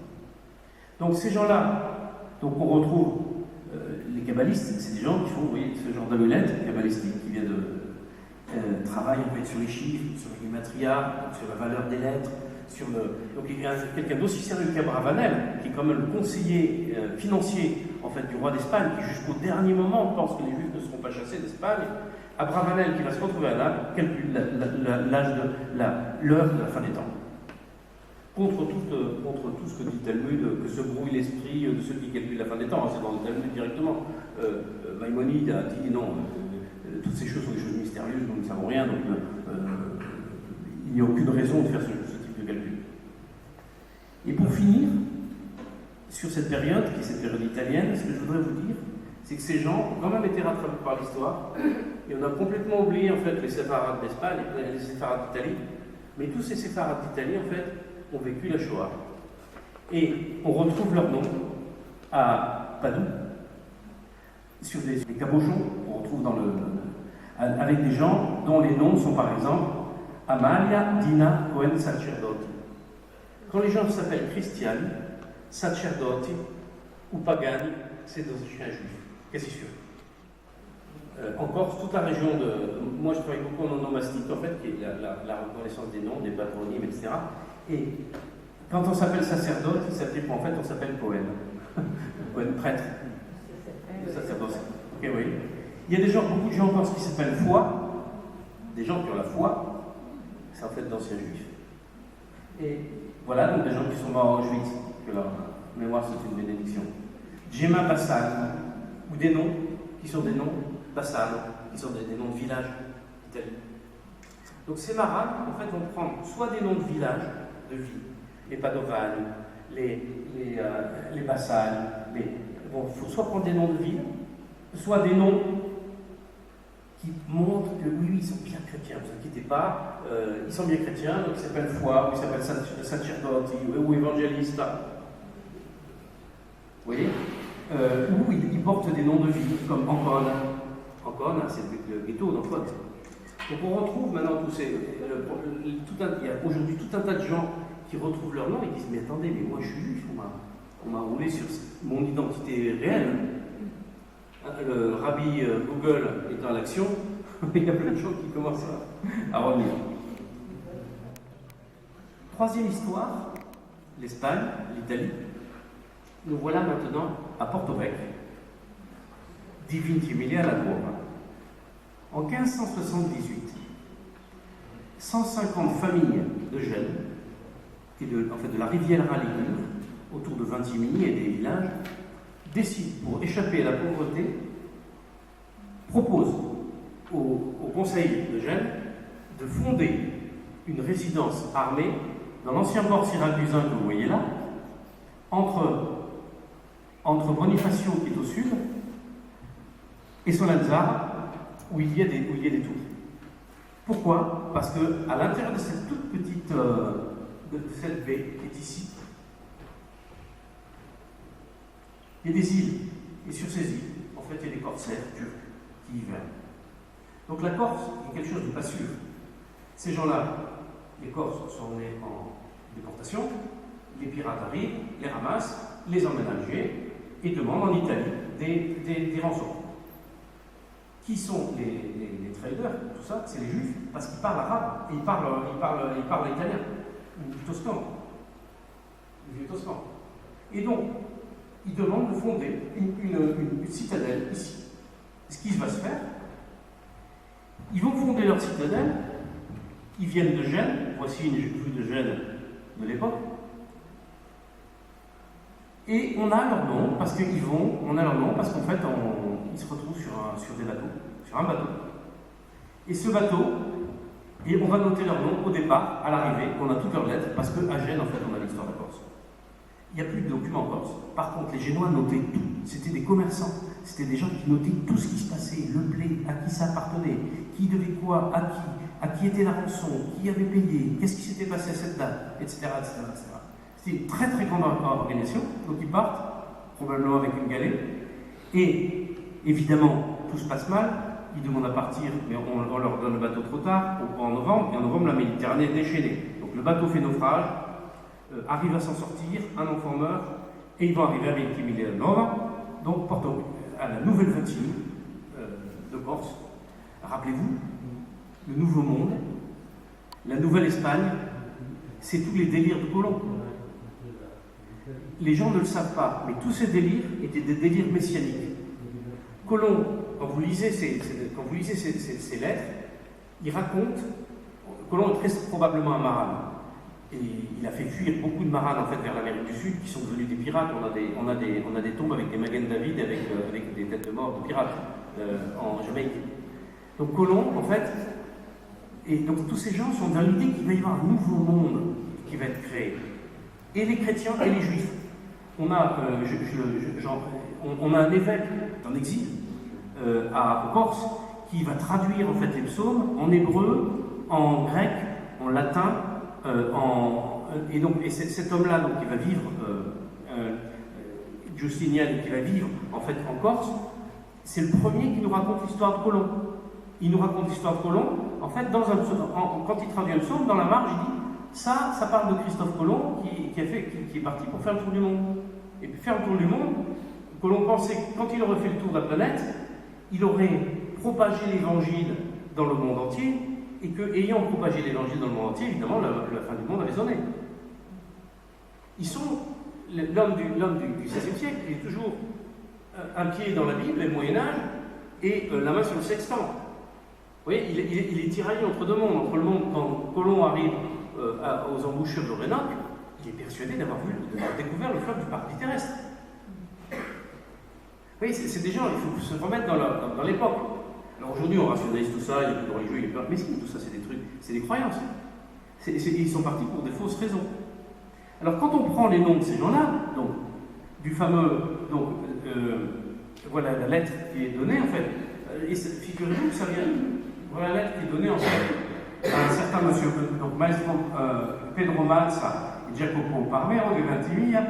Donc ces gens-là, donc on retrouve les kabbalistes, c'est des gens qui font ce genre d'amulette kabbalistique qui vient de travailler en fait, sur les chiffres, sur la gematria, sur la valeur des lettres, donc il y a quelqu'un d'aussi sérieux qu'Abravanel, qui est quand même le conseiller financier en fait, du roi d'Espagne, qui jusqu'au dernier moment pense que les Juifs ne seront pas chassés d'Espagne. Abravanel, qui va se retrouver à Naples, calcule l'heure de la fin des temps. Contre tout ce que dit Talmud, que se brouille l'esprit de ceux qui calculent la fin des temps, c'est dans le Talmud directement. Maïmonide a dit non, toutes ces choses sont des choses mystérieuses, nous ne savons rien, donc il n'y a aucune raison de faire ce type de calcul. Et pour finir, sur cette période, qui est cette période italienne, ce que je voudrais vous dire, c'est que ces gens ont quand même été rattrapés par l'histoire, et on a complètement oublié en fait les séfarades d'Espagne, les séfarades d'Italie, mais tous ces séfarades d'Italie en fait ont vécu la Shoah. Et on retrouve leur nom à Padoue, sur des cabochons, on retrouve avec des gens dont les noms sont par exemple Amalia Dina Cohen Sacerdoti. Quand les gens s'appellent Cristiani, Sacerdoti ou Pagani, c'est dans un juif, quasi sûr. En Corse, toute la région de... Moi, je travaille beaucoup en onomastique, en fait, qui est la reconnaissance des noms, des patronymes, etc. Et quand on s'appelle sacerdote, ça veut dire qu'en fait, on s'appelle Cohen. Cohen, prêtre. Le sacerdoce. Ok, oui. Il y a beaucoup de gens en Corse qui s'appellent foi, des gens qui ont la foi, c'est en fait d'anciens juifs. Et voilà, donc des gens qui sont morts en Auschwitz, que leur mémoire c'est une bénédiction. Gemma Bassano, ou des noms qui sont des noms Bassano, qui sont des noms de villages d'Italie. Donc ces marades, en fait, vont prendre soit des noms de villages, de villes, les Padovani, les Bassani, il faut soit prendre des noms de villes, soit des noms qui montrent que oui, ils sont bien chrétiens, ne vous inquiétez pas, ils sont bien chrétiens, donc ils s'appellent foi, ou ils s'appellent sacerdoti, ou évangélista. Vous voyez ou ils portent des noms de villes, comme Ancona. Ancona, c'est le ghetto d'Ancona. Donc on retrouve maintenant tous ces... il y a aujourd'hui tout un tas de gens qui retrouvent leur nom et qui disent « Mais attendez, mais moi je suis juif, on m'a roulé sur mon identité réelle. » Le rabbi Google est en action, il y a plein de choses qui commencent à revenir. Troisième histoire, l'Espagne, l'Italie. Nous voilà maintenant à Porto Vecchio, di Ventimiglia alla Nuova. En 1578, 150 familles de jeunes, et de la Riviera Ligure, autour de Ventimiglia et des villages, décident, pour échapper à la pauvreté, proposent au conseil de Gênes de fonder une résidence armée dans l'ancien port syracusain que vous voyez là, entre Bonifacio qui est au sud et Solenzara où il y a des tours. Pourquoi? Parce qu'à l'intérieur de cette toute petite de cette baie qui est ici, il y a des îles, et sur ces îles, en fait, il y a des corsaires turcs qui y viennent. Donc la Corse est quelque chose de pas sûr. Ces gens-là, les Corses sont nés en déportation, les pirates arrivent, les ramassent, les emmènent à Alger et demandent en Italie des rançons. Qui sont les traders, tout ça? C'est les Juifs, parce qu'ils parlent arabe et ils parlent italien, ou toscan, le vieux toscan. Et donc, ils demandent de fonder une citadelle ici. Ce qui va se faire, ils vont fonder leur citadelle, ils viennent de Gênes, voici une vue de Gênes de l'époque, et on a leur nom parce qu'en fait, ils se retrouvent sur des bateaux, sur un bateau. Et ce bateau, et on va noter leur nom au départ, à l'arrivée, on a toutes leurs lettres, parce qu'à Gênes, en fait, on a l'histoire de Corse. Il n'y a plus de documents en Corse. Par contre, les Génois notaient tout. C'était des commerçants. C'était des gens qui notaient tout ce qui se passait, le blé, à qui ça appartenait, qui devait quoi, à qui était la rançon, qui avait payé, qu'est-ce qui s'était passé à cette date, etc. C'était une très très grande organisation. Donc ils partent, probablement avec une galère. Et évidemment, tout se passe mal. Ils demandent à partir, mais on leur donne le bateau trop tard, en novembre. Et en novembre, la Méditerranée est déchaînée. Donc le bateau fait naufrage. Arrive à s'en sortir, un enfant meurt, et ils vont arriver à Ventimiglia Nova, donc à la nouvelle Ventimiglia de Corse. Rappelez-vous, le nouveau monde, la nouvelle Espagne, c'est tous les délires de Colomb. Les gens ne le savent pas, mais tous ces délires étaient des délires messianiques. Colomb, quand vous lisez ces lettres, il raconte, Colomb est très probablement un marane. Et il a fait fuir beaucoup de marades en fait vers l'Amérique du Sud qui sont devenus des pirates. On a des tombes avec des Magen David avec des têtes de mort de pirates en Jamaïque. Donc Colomb, en fait, et donc tous ces gens sont dans l'idée qu'il va y avoir un nouveau monde qui va être créé. Et les chrétiens et les juifs. On a un évêque en exil à Corse qui va traduire en fait les psaumes en hébreu, en grec, en latin, en et cet homme-là, donc, qui va vivre, Justinian, qui va vivre en fait en Corse, c'est le premier qui nous raconte l'histoire de Colomb. Il nous raconte l'histoire de Colomb, en fait, quand il traduit un psaume, dans la marge, il dit ça parle de Christophe Colomb qui est parti pour faire le tour du monde. Et puis faire le tour du monde, Colomb pensait que quand il aurait fait le tour de la planète, il aurait propagé l'évangile dans le monde entier, et que, ayant propagé l'évangile dans le monde entier, évidemment, la fin du monde avait sonné. L'homme du XVIe siècle, il est toujours un pied dans la Bible et le Moyen-Âge, et la main sur le sextant. Vous voyez, il est tiraillé entre deux mondes. Entre le monde, quand Colomb arrive aux embouchures de l'Orénoque, il est persuadé d'avoir découvert le fleuve du paradis terrestre. Vous voyez, c'est des gens, il faut se remettre dans l'époque. Alors aujourd'hui, on rationalise tout ça, il y a plus de religieux, il y a plus de... Mais si, tout ça, c'est des trucs, c'est des croyances. Ils sont partis pour des fausses raisons. Alors quand on prend les noms de ces gens-là, donc, du fameux... voilà la lettre qui est donnée, en fait. Et figurez-vous que ça vient... Voilà la lettre qui est donnée, en fait, à un certain monsieur, donc Maestro Pedro Mazza et Jacopo Parmero de Ventimiglia,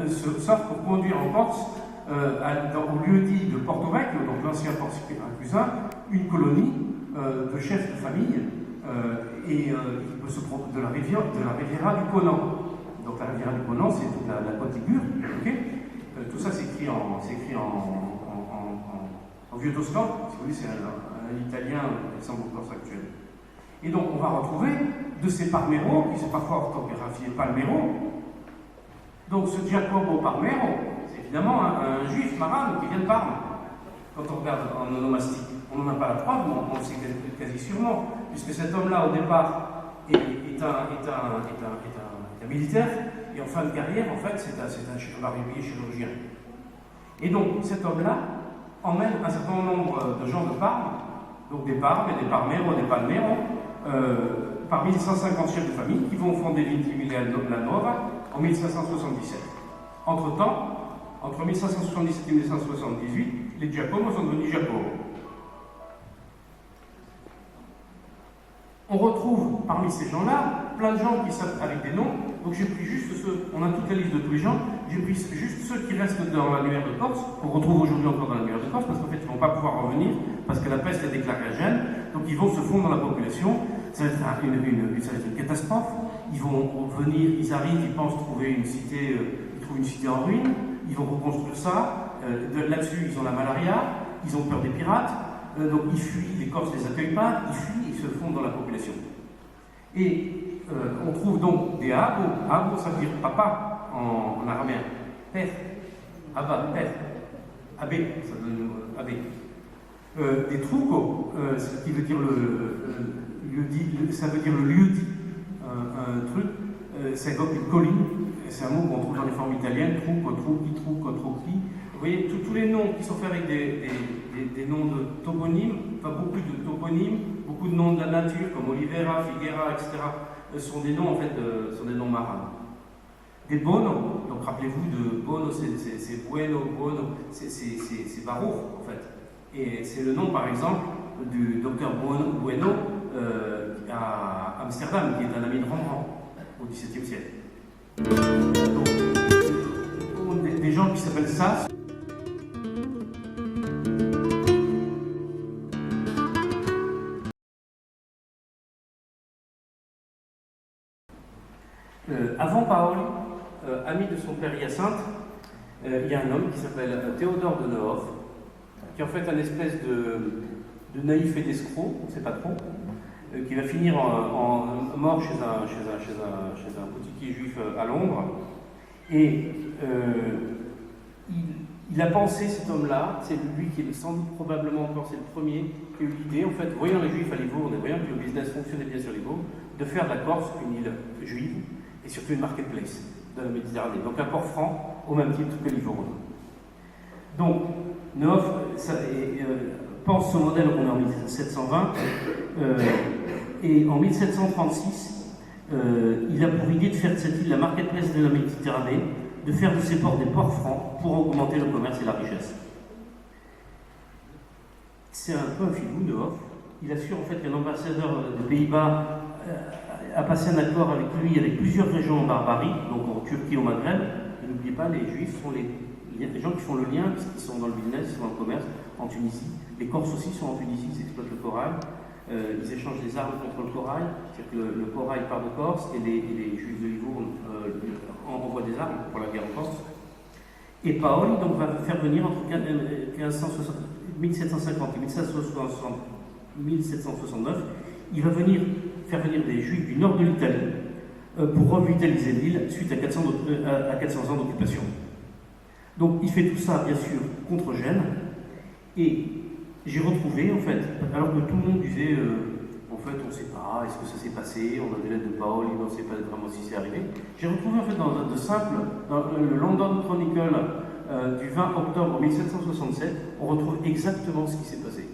sortent pour conduire en Corse, au lieu-dit de Porto Vecchio, donc l'ancien Porto Vecchio, une colonie de chefs de famille, de la Riviera du Conan. Donc la Riviera du Conan, c'est toute la côte ligure, okay. Tout ça s'écrit en vieux toscan, si vous voulez, c'est un italien luxembourgeois actuel. Et donc on va retrouver de ces Parmero, qui sont parfois orthographiés Palmero. Donc ce Giacomo Parmero, c'est évidemment un juif marane qui vient de Parme. Quand on regarde en onomastique, on n'en a pas la preuve, mais on le sait quasi sûrement, puisque cet homme-là, au départ, est un militaire, et en fin de carrière, en fait, c'est un barbier chirurgien. Et donc, cet homme-là emmène un certain nombre de gens de Parme, donc des Parmes et des Parmero, des Palmero, par 1150 chefs de famille qui vont fonder Ventimiglia la Nova en 1577. Entre-temps, entre 1577 et 1578, les Giacomo sont devenus Giacomo. On retrouve parmi ces gens-là plein de gens qui savent avec des noms. Donc j'ai pris juste ceux, on a toute la liste de tous les gens, j'ai pris juste ceux qui restent dans l'annuaire de Corse, qu'on retrouve aujourd'hui encore dans l'annuaire de Corse, parce qu'en fait ils ne vont pas pouvoir revenir, parce que la peste est déclarée à Gênes, donc ils vont se fondre dans la population, ça va être une catastrophe, ils vont venir, ils arrivent, ils pensent trouver une cité, ils trouvent une cité en ruine, ils vont reconstruire ça, là-dessus ils ont la malaria, ils ont peur des pirates, donc ils fuient, les Corses ne les accueillent pas, ils fuient, ils se fondent dans la population. Et on trouve donc des abo. Abo, ça veut dire papa en araméen. Père. Abba, père. Abbé, ça donne abbé. Des trucos, ce qui veut dire ça veut dire le lieu-dit. Un truc, c'est comme une colline. C'est un mot qu'on trouve dans les formes italiennes. Truco, trucchi, truco, trucchi. Vous voyez, tous les noms qui sont faits avec des noms de toponymes, enfin beaucoup de toponymes, beaucoup de noms de la nature, comme Olivera, Figuera, etc., sont des noms, en fait, sont des noms marins. Des bono, donc rappelez-vous de bono, c'est bueno, bono, c'est barouf, en fait. Et c'est le nom, par exemple, du docteur Bueno à Amsterdam, qui est un ami de Rembrandt, au XVIIe siècle. Donc, des gens qui s'appellent ça. Avant Paoli, ami de son père Hyacinthe, il y a un homme qui s'appelle Théodore de Nehoff, qui est en fait un espèce de naïf et d'escroc, on ne sait pas trop, qui va finir mort chez un boutiquier juif à Londres. Et il a pensé, cet homme-là, c'est lui qui est sans doute probablement encore, c'est le premier qui a eu l'idée, en fait, voyant les juifs à Livourne, voyant que le business fonctionnait bien sur Livourne, de faire de la Corse une île juive et surtout une marketplace dans la Méditerranée, donc un port franc au même titre que Livourne. Donc, Nehoff pense ce modèle qu'on est en 1720, et en 1736, il a pour idée de faire de cette île la marketplace de la Méditerranée, de faire de ces ports des ports francs pour augmenter le commerce et la richesse. C'est un peu un filou, Nehoff. Il assure en fait qu'un ambassadeur des Pays-Bas a passé un accord avec lui, avec plusieurs régions en Barbarie, donc en Turquie, au Maghreb. Et n'oubliez pas, les Juifs sont les gens qui font le lien, puisqu'ils sont dans le business, ils sont dans le commerce, en Tunisie. Les Corses aussi sont en Tunisie, ils exploitent le corail. Ils échangent des armes contre le corail, c'est-à-dire que le corail part de Corse et les Juifs de Livourne envoient des armes pour la guerre en Corse. Et Paoli donc, va faire venir entre 1750 et 1769, il va faire venir des Juifs du nord de l'Italie pour revitaliser l'île suite à 400 ans d'occupation. Donc il fait tout ça, bien sûr, contre Gênes. Et j'ai retrouvé, en fait, alors que tout le monde disait, en fait, on ne sait pas, est-ce que ça s'est passé, on a des lettres de Paoli, on ne sait pas vraiment si c'est arrivé. J'ai retrouvé, en fait, dans le London Chronicle du 20 octobre 1767, on retrouve exactement ce qui s'est passé.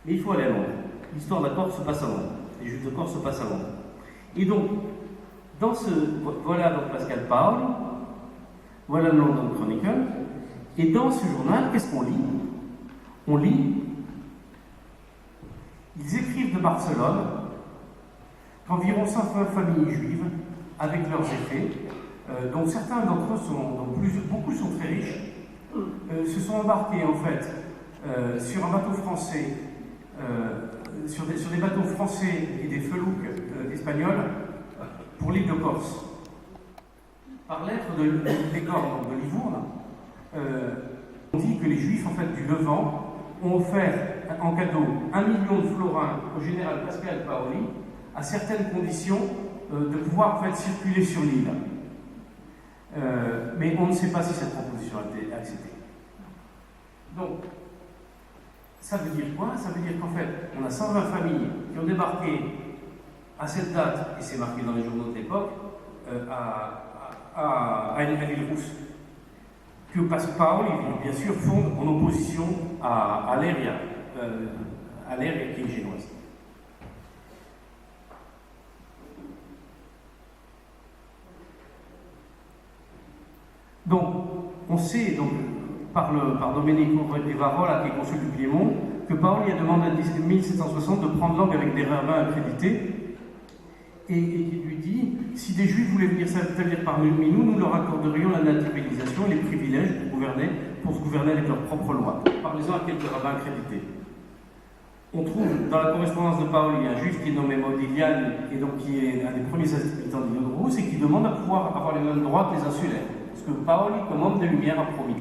Mais il faut aller à Londres. L'histoire de la Corse se passe à Londres. Les Juifs de Corse se passent à Londres. Et donc, voilà donc Pascal Paoli, voilà le London Chronicle, et dans ce journal, qu'est-ce qu'on lit? On lit, ils écrivent de Barcelone qu'environ 120 familles juives, avec leurs effets, dont certains d'entre eux beaucoup sont très riches, se sont embarqués en fait sur un bateau français, sur des bateaux français et des felouques espagnols pour l'île de Corse. Par lettre des Corses, de Livourne, on dit que les Juifs en fait du Levant ont offert en cadeau 1 million de florins au général Pascal Paoli à certaines conditions de pouvoir en fait circuler sur l'île. Mais on ne sait pas si cette proposition a été acceptée. Donc, ça veut dire quoi? Ça veut dire qu'en fait, on a 120 familles qui ont débarqué à cette date, et c'est marqué dans les journaux de l'époque, à l'île Rousse. Que Paoli, bien sûr, fonde en opposition à Aléria qui est génoise. Donc, on sait, donc, par Domenico Rivarola, qui est consul du Piémont, que Paoli a demandé en 1760 de prendre langue avec des rabbins accrédités, et qui lui dit, si des Juifs voulaient venir s'établir parmi nous, nous leur accorderions la naturalisation et les privilèges pour se gouverner avec leurs propres lois. Parlez-en à quelques rabbins accrédités. On trouve dans la correspondance de Paoli un Juif qui est nommé Modigliani, et donc qui est un des premiers habitants de l'île de Rousse, et qui demande à pouvoir avoir les mêmes droits que les insulaires, parce que Paoli, comme homme des Lumières, a promis.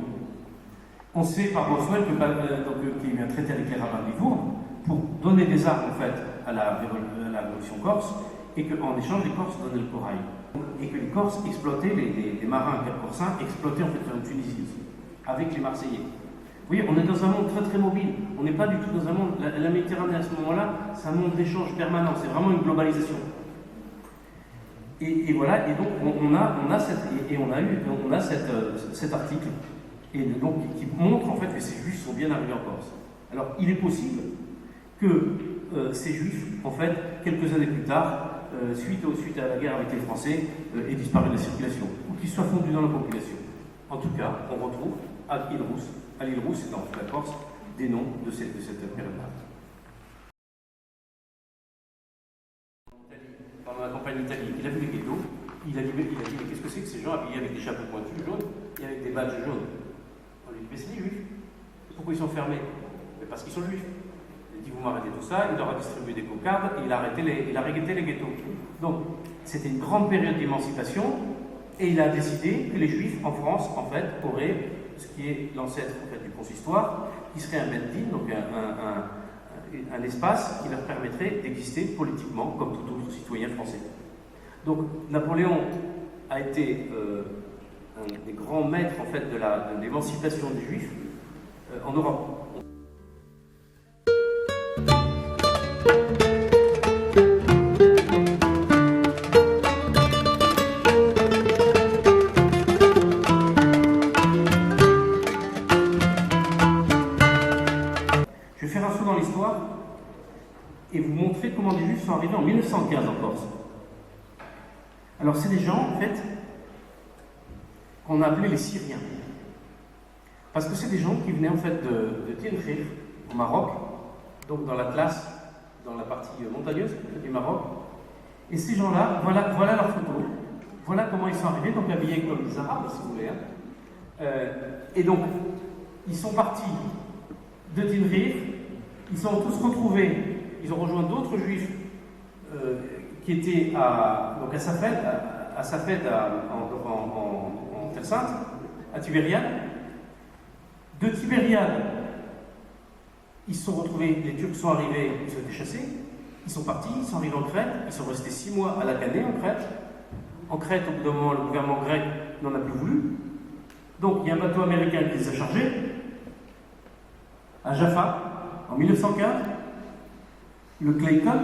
On sait par Boswell qu'il y a eu un traité avec les rabbins de Livourne pour donner des armes en fait à la révolution corse, et qu'en échange, les Corses donnaient le corail. Et que les Corses exploitaient, les marins corsins exploitaient en fait en Tunisie aussi, avec les Marseillais. Vous voyez, on est dans un monde très très mobile. On n'est pas du tout dans un monde. La Méditerranée à ce moment-là, c'est un monde d'échange permanent. C'est vraiment une globalisation. Et voilà. Et donc on a cet article, et donc qui montre en fait que ces Juifs sont bien arrivés en Corse. Alors, il est possible que ces Juifs, en fait, quelques années plus tard, suite à la guerre avec les Français, aient disparu de la circulation, ou qu'ils soient fondus dans la population. En tout cas, on retrouve à l'île Rousse et dans la Corse, des noms de cette période-là. Pendant la campagne d'Italie, il a vu les ghettos, il a dit mais qu'est-ce que c'est que ces gens habillés avec des chapeaux pointus jaunes et avec des badges jaunes? On lui dit mais c'est les Juifs. Pourquoi ils sont fermés? Mais parce qu'ils sont Juifs. Il dit vous m'arrêtez tout ça, il leur a distribué des cocardes et il a arrêté les ghettos. Donc c'était une grande période d'émancipation et il a décidé que les Juifs en France en fait auraient ce qui est l'ancêtre en fait, du consistoire, qui serait un beddin, donc un espace qui leur permettrait d'exister politiquement comme tout autre citoyen français. Donc Napoléon a été un des grands maîtres en fait, de l'émancipation des Juifs en Europe. Je vais faire un saut dans l'histoire et vous montrer comment les Juifs sont arrivés en 1915 en Corse. Alors c'est des gens, en fait, qu'on a appelés les Syriens. Parce que c'est des gens qui venaient en fait de Tenerife, au Maroc, donc dans l'Atlas, dans la partie montagneuse du Maroc, Et ces gens-là, voilà leur photo. Voilà comment ils sont arrivés, donc habillés comme des Arabes, si vous voulez. Et donc, ils sont partis de Tinrif, ils sont tous retrouvés, ils ont rejoint d'autres juifs qui étaient à Safed, en Terre Sainte, à Tibériade. De Tibériade, ils se sont retrouvés, les Turcs sont arrivés, ils ont été chassés, ils sont partis, ils sont arrivés en Crète, ils sont restés 6 mois à la Canée en Crète. En Crète, au bout d'un moment, le gouvernement grec n'en a plus voulu. Donc, il y a un bateau américain qui les a chargés à Jaffa, en 1915, le Clayton.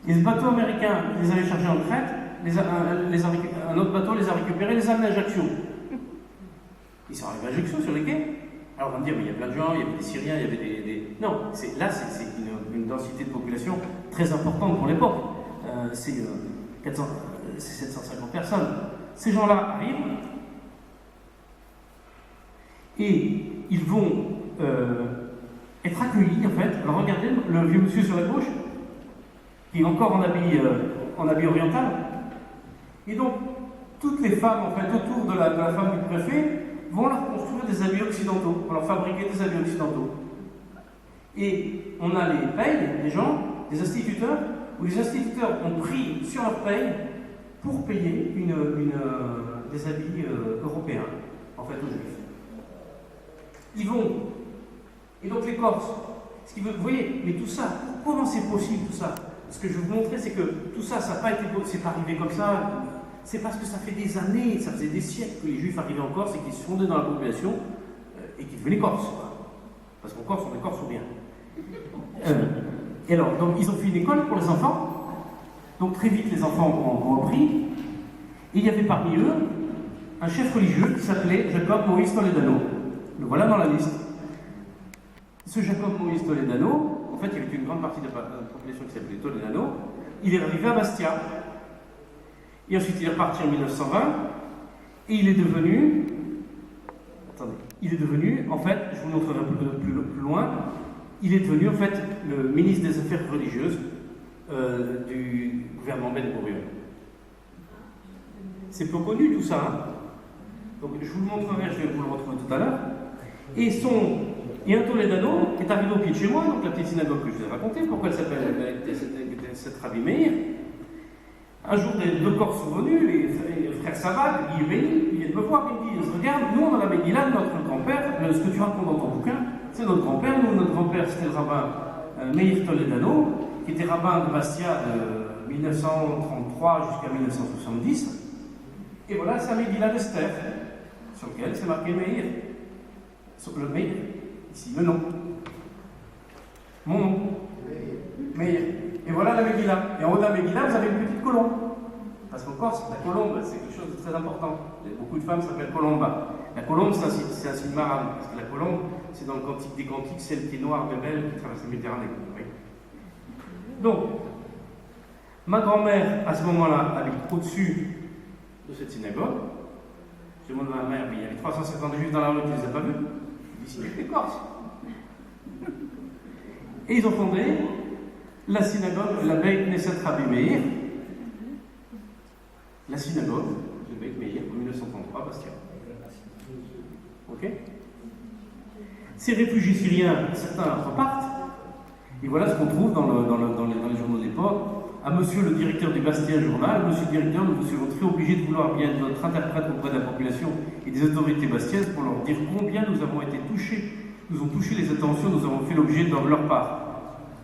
Et ce bateau américain qui les avait chargés en Crète, un autre bateau les a récupérés, les a amenés à Ajaccio. Ils sont arrivés à Ajaccio sur les quais. Alors on va me dire, mais il y a plein de gens, il y avait des Syriens, il y avait des... Non, c'est une densité de population très importante pour l'époque. C'est 750 personnes. Ces gens-là arrivent et ils vont être accueillis, en fait. Alors regardez le vieux monsieur sur la gauche, qui est encore en habit oriental. Et donc, toutes les femmes, en fait, autour de la femme du préfet, vont leur construire des habits occidentaux, vont leur fabriquer des habits occidentaux. Et on a les payes des gens, des instituteurs, où les instituteurs ont pris sur leur paye pour payer des habits européens, en fait, aux juifs. Ils vont. Et donc les Corses, vous voyez, mais tout ça, comment c'est possible tout ça? Ce que je vais vous montrer, c'est que tout ça, ça n'a pas été, c'est pas arrivé comme ça. C'est parce que ça fait des années, ça faisait des siècles que les Juifs arrivaient en Corse et qu'ils se fondaient dans la population et qu'ils devenaient Corses. Parce qu'en Corse, on est Corse ou bien. Et alors, donc, ils ont fait une école pour les enfants. Donc, très vite, les enfants ont repris. Et il y avait parmi eux un chef religieux qui s'appelait Jacob Moïse Toledano. Le voilà dans la liste. Ce Jacob Moïse Toledano, en fait, il y avait une grande partie de la population qui s'appelait Toledano. Il est arrivé à Bastia. Et ensuite, il est reparti en 1920. Et il est devenu... Attendez. Il est devenu, en fait, je vous montrerai un peu plus loin, il est devenu, en fait, le ministre des Affaires religieuses du gouvernement Ben Gurion. C'est peu connu, tout ça. Hein. Donc, je vous le montrerai, je vais vous le retrouver tout à l'heure. Et un Toledano est arrivé au pied de chez moi, donc la petite synagogue que je vous ai racontée. Pourquoi elle s'appelle cette Rabbi Meir? Un jour, les deux Corses sont venus, les frères Sabag, Guy et Béni, ils viennent me voir, ils me disent, regarde, nous on a la Megillah, notre grand-père, ce que tu racontes dans ton bouquin, c'est notre grand-père. Nous, notre grand-père, c'était le rabbin Meir Toledano, qui était rabbin de Bastia de 1933 jusqu'à 1970. Et voilà, c'est la Megillah d'Esther, sur laquelle c'est marqué Meir. Sur le Meir, ici, le nom. Mon nom. Meir. Et voilà la Megillah. Et en haut de la Megillah, vous avez une petite colombe. Parce qu'en Corse, la colombe, c'est quelque chose de très important. Beaucoup de femmes s'appellent Colomba. La colombe, c'est un signe marabe. Parce que la colombe, c'est dans le Cantique des Cantiques, celle qui est noire, mais belle, qui traverse la Méditerranée. Oui. Donc, ma grand-mère, à ce moment-là, habite au-dessus de cette synagogue. Je demande à ma mère, mais il y avait 350 juifs dans la rue, tu ne les as pas vus? Je dis, c'est les Corses. Et ils ont fondé la synagogue, la Beit Knesset Rabbi Meir, la synagogue de Beit Meir en 1933 à Bastia. Ok? Ces réfugiés syriens, certains repartent, et voilà ce qu'on trouve dans les journaux de l'époque. À monsieur le directeur du Bastia Journal, monsieur le directeur, nous serons très obligés de vouloir bien être notre interprète auprès de la population et des autorités bastiaises pour leur dire combien nous avons été touchés, nous ont touché les attentions, nous avons fait l'objet de leur part.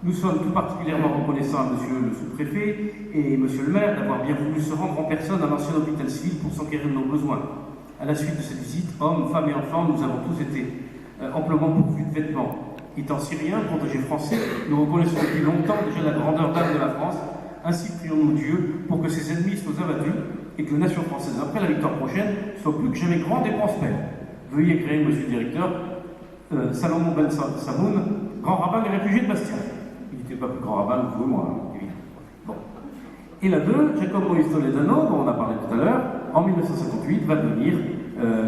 Nous sommes tout particulièrement reconnaissants à monsieur le sous-préfet et monsieur le maire d'avoir bien voulu se rendre en personne à l'ancien hôpital civil pour s'enquérir de nos besoins. À la suite de cette visite, hommes, femmes et enfants, nous avons tous été amplement pourvus de vêtements. Étant syriens, protégés français, nous reconnaissons depuis longtemps déjà la grandeur d'âme de la France. Ainsi prions-nous Dieu pour que ses ennemis soient abattus et que la nation française, après la victoire prochaine, soit plus que jamais grande et prospère. Veuillez créer, monsieur le directeur, Salomon Ben Samoun, grand rabbin des réfugiés de Bastia. Il n'était pas plus grand rabbin que vous et moi, évidemment. Bon. Et la deux, Jacob Moïse Toledano, dont on a parlé tout à l'heure, en 1958, va devenir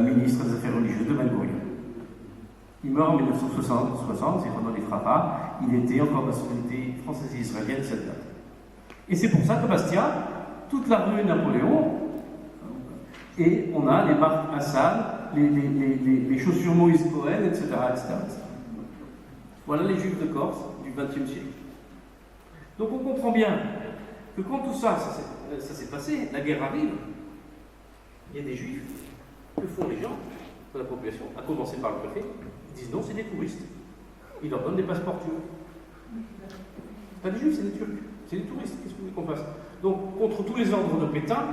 ministre des Affaires religieuses de Ben Gurion. Il meurt en 1960, c'est pendant les frappas. Il était encore de nationalité française et israélienne cette date. Et c'est pour ça que Bastia, toute la rue Napoléon, et on a les marques Hassan, les chaussures Moïse Cohen, etc., etc. Voilà les Juifs de Corse du XXe siècle. Donc on comprend bien que quand tout ça s'est passé, la guerre arrive, il y a des Juifs, que font les gens de la population, à commencer par le préfet, ils disent non, c'est des touristes. Ils leur donnent des passeports turcs. C'est pas des Juifs, c'est des Turcs. C'est des touristes, qu'est-ce que vous voulez qu'on fasse? Donc, contre tous les ordres de Pétain,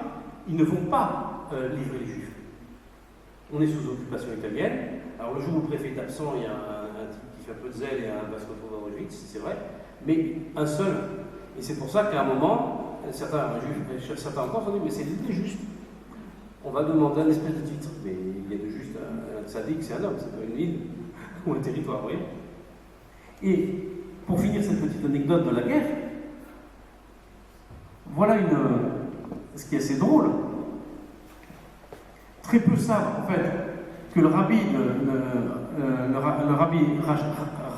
ils ne vont pas livrer les Juifs. On est sous occupation italienne. Alors, le jour où le préfet est absent, il y a un type qui fait un peu de zèle et un Basco-Todorovic, c'est vrai, mais un seul. Et c'est pour ça qu'à un moment, certains encore ont dit, mais c'est juste. On va demander un espèce de titre. Mais il y a de juste un sadique, c'est un homme, c'est pas une île ou un territoire, vous voyez. Et pour finir cette petite anecdote de la guerre, voilà ce qui est assez drôle. Très peu savent en fait que le rabbi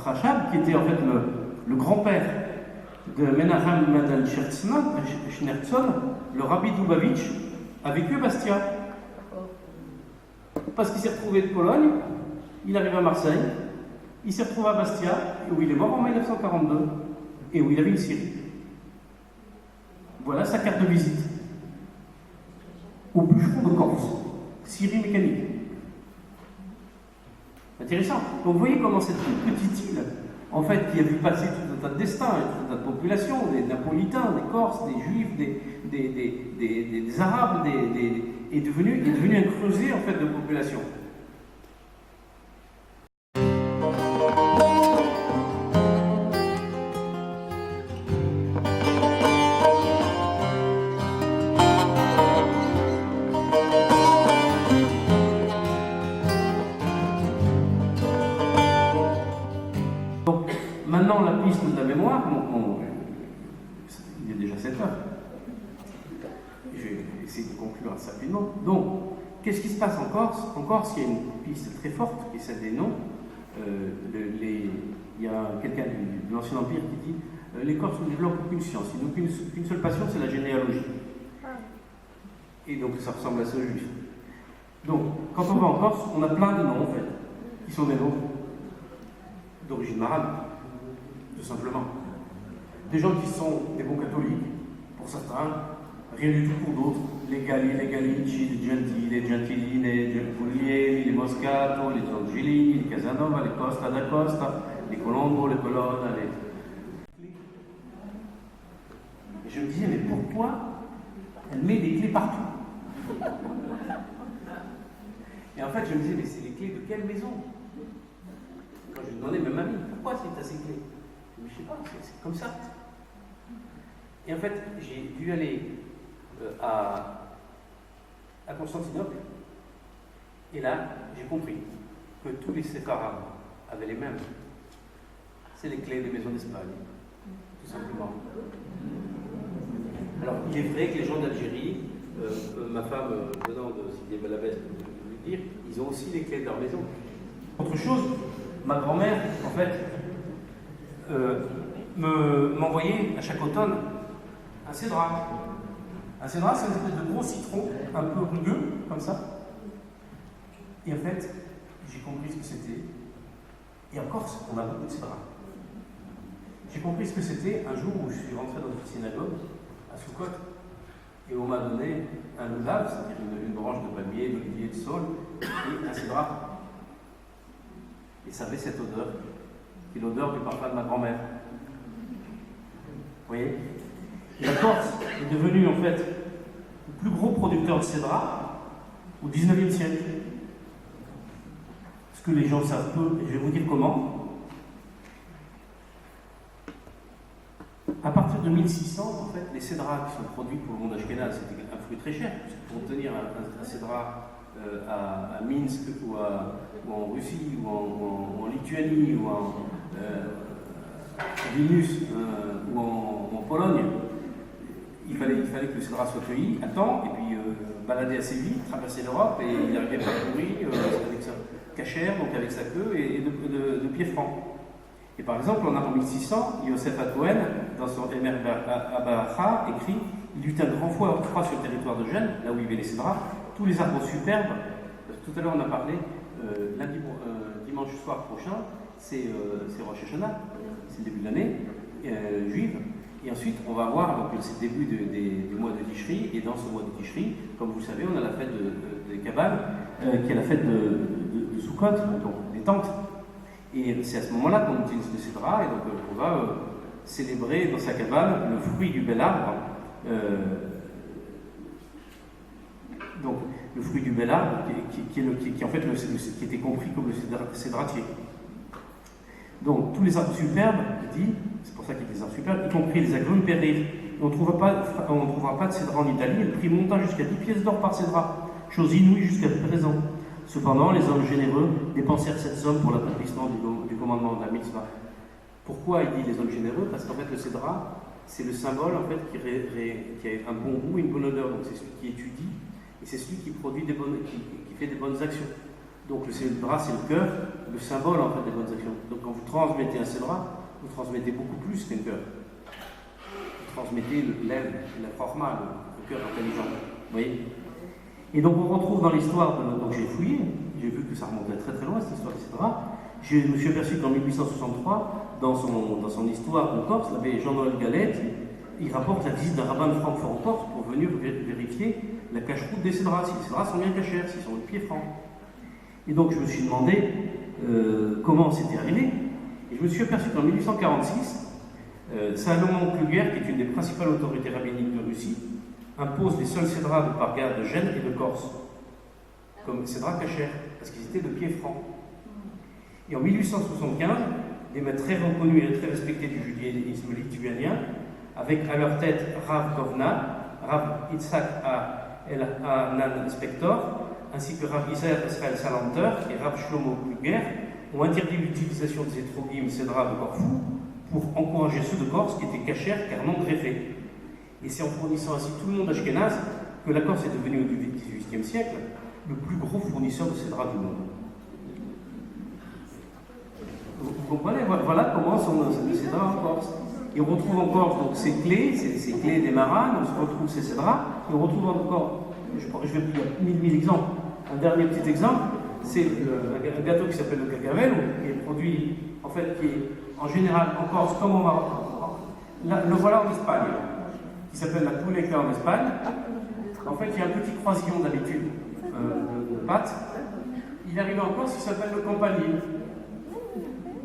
Rachab, qui était en fait le grand-père de Menahem Mendel Schneerson, le rabbi Dubavitch, a vécu à Bastia. Parce qu'il s'est retrouvé de Pologne, il arrive à Marseille, il s'est retrouvé à Bastia, où il est mort en 1942, et où il avait une scierie. Voilà sa carte de visite. Au bûcheron de Corse, scierie mécanique. Intéressant. Donc vous voyez comment cette petite île, en fait, qui a vu passer tout un tas de destins, tout un tas de populations, des Napolitains, des Corses, des Juifs, des Arabes, est devenu un creuset en fait de population. Donc maintenant la piste de la mémoire, il est déjà 7 heures. Je vais essayer de conclure assez rapidement. Donc, qu'est-ce qui se passe en Corse? En Corse, il y a une piste très forte qui est celle des noms. Il y a quelqu'un de l'Ancien Empire qui dit les Corses ne développent aucune science, ils n'ont qu'une seule passion, c'est la généalogie. Et donc ça ressemble à ce juif. Donc, quand on va en Corse, on a plein de noms en fait, qui sont des noms d'origine arabe, tout simplement. Des gens qui sont des bons catholiques, pour certains, rien du tout pour d'autres. Les Galli, les Gallici, les Gentili, les Gentilini, les Pugliesi, les Moscato, les Angeli, les Casanova, les Costa da Costa, les Colombo, les Colonna, les... Et je me disais, mais pourquoi elle met des clés partout? Et en fait, je me disais, mais c'est les clés de quelle maison? Quand je demandais à ma mamie, pourquoi c'est à ces clés? Je ne sais pas, c'est comme ça. Et en fait, j'ai dû aller à Constantinople, et là, j'ai compris que tous les séfarades avaient les mêmes. C'est les clés des maisons d'Espagne, tout simplement. Alors, il est vrai que les gens d'Algérie, ma femme venant de Sidi Belabès, peut lui dire, ils ont aussi les clés de leur maison. Autre chose, ma grand-mère, en fait, m'envoyait à chaque automne un cédra. Un cédra, c'est une espèce de gros citron, un peu rugueux, comme ça. Et en fait, j'ai compris ce que c'était. Et en Corse, on a beaucoup de cédras. J'ai compris ce que c'était un jour où je suis rentré dans une synagogue, à Soukot, et on m'a donné un loulav, c'est-à-dire une branche de palmier, d'olivier, de saule, et un cédra. Et ça avait cette odeur, qui est l'odeur du parfum de ma grand-mère. Vous voyez? Et la Corse est devenue en fait le plus gros producteur de cédra au XIXe siècle. Ce que les gens savent peu, et je vais vous dire comment. À partir de 1600, en fait, les cédras qui sont produits pour le monde ashkénaze, c'était un fruit très cher. Pour obtenir un cédra à Minsk ou en Russie ou en Lituanie ou en Vilnius ou en Pologne, il fallait que le cédra soit cueilli à temps et puis baladé assez vite, traverser l'Europe, et il arrivait par pourri avec sa cachère, donc avec sa queue et de pieds francs. Et par exemple, on a en 1600, Yosef Hathohen, dans son Emer Abacha, écrit « Il eut un grand froid sur le territoire de Gênes, là où il y avait les cédras, tous les arbres superbes. » Tout à l'heure, on a parlé, dimanche soir prochain, c'est Rosh Hashanah, c'est le début de l'année juive. Et ensuite, on va voir, donc c'est le début du mois de Tishri, et dans ce mois de Tishri, comme vous le savez, on a la fête des Kabbales, qui est la fête de Sukkot, donc des tentes. Et c'est à ce moment-là qu'on utilise le cédra, et donc on va célébrer dans sa cabane le fruit du bel arbre. Donc le fruit du bel arbre, qui en fait qui était compris comme le cédratier. Donc tous les arbres superbes, dit, c'est pour ça qu'il y a des arbres superbes, y compris les agrumes périrent. On ne trouvera pas de cédra en Italie, le prix monta jusqu'à 10 pièces d'or par cédra, chose inouïe jusqu'à présent. Cependant, les hommes généreux dépensèrent cette somme pour l'accomplissement du commandement de la mitzvah. Pourquoi il dit les hommes généreux? Parce qu'en fait, le cédra, c'est le symbole en fait, qui a un bon goût, une bonne odeur. Donc c'est celui qui étudie et c'est celui qui produit qui fait des bonnes actions. Donc le cédra, c'est le cœur, le symbole en fait des bonnes actions. Donc quand vous transmettez un cédra, vous transmettez beaucoup plus qu'un cœur. Vous transmettez l'âme, la forma, le cœur intelligent. Vous voyez? Et donc on retrouve dans l'histoire, donc j'ai fouillé, j'ai vu que ça remontait très très loin cette histoire, etc. Je me suis aperçu qu'en 1863, dans son histoire en Corse, l'abbé Jean-Noël Galette, il rapporte la visite d'un rabbin de Francfort en Corse pour venir vérifier la cache-route des cédras, si les cédras sont bien cachés, s'ils sont de pied franc. Et donc je me suis demandé comment c'était arrivé, et je me suis aperçu qu'en 1846, Salomon Kluger, qui est une des principales autorités rabbiniques de Russie, impose les seuls cédras de Parga, de Gênes et de Corse, comme cédras cachers, parce qu'ils étaient de pied franc. Et en 1875, des maîtres très reconnus et très respectés du judaïsme lituanien, avec à leur tête Rav Kovna, Rav Yitzhak Elhanan Spector, ainsi que Rav Israël Salanter et Rav Shlomo Kluger, ont interdit l'utilisation des étrogim cédras de Corfou pour encourager ceux de Corse qui étaient cachers car non greffés. Et c'est en fournissant ainsi tout le monde ashkénaze que la Corse est devenue au XVIIIe siècle le plus gros fournisseur de cédras du monde. Vous comprenez? Voilà comment sont les cédras en Corse. Et on retrouve encore donc, ces clés des marins, on retrouve ces cédras, et on retrouve encore, je vais prendre 1000 exemples. Un dernier petit exemple, c'est un gâteau qui s'appelle le cagavel, qui est produit, en fait, qui est en général en Corse comme au Maroc. Le voilà en Espagne, qui s'appelle la pouleca en Espagne. En fait, il y a un petit croisillon d'habitude de pâte. Il arrive en Corse, il s'appelle le campanile.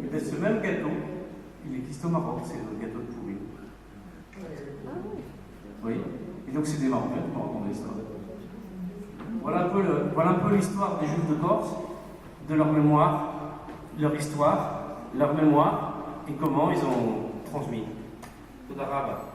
Et bien, ce même gâteau, il existe au Maroc, c'est le gâteau de pourri. Oui. Et donc, c'est des Marocains qui racontent l'histoire. Voilà un peu l'histoire des Juifs de Corse, de leur mémoire, leur histoire, leur mémoire, et comment ils ont transmis. Toda Rabba.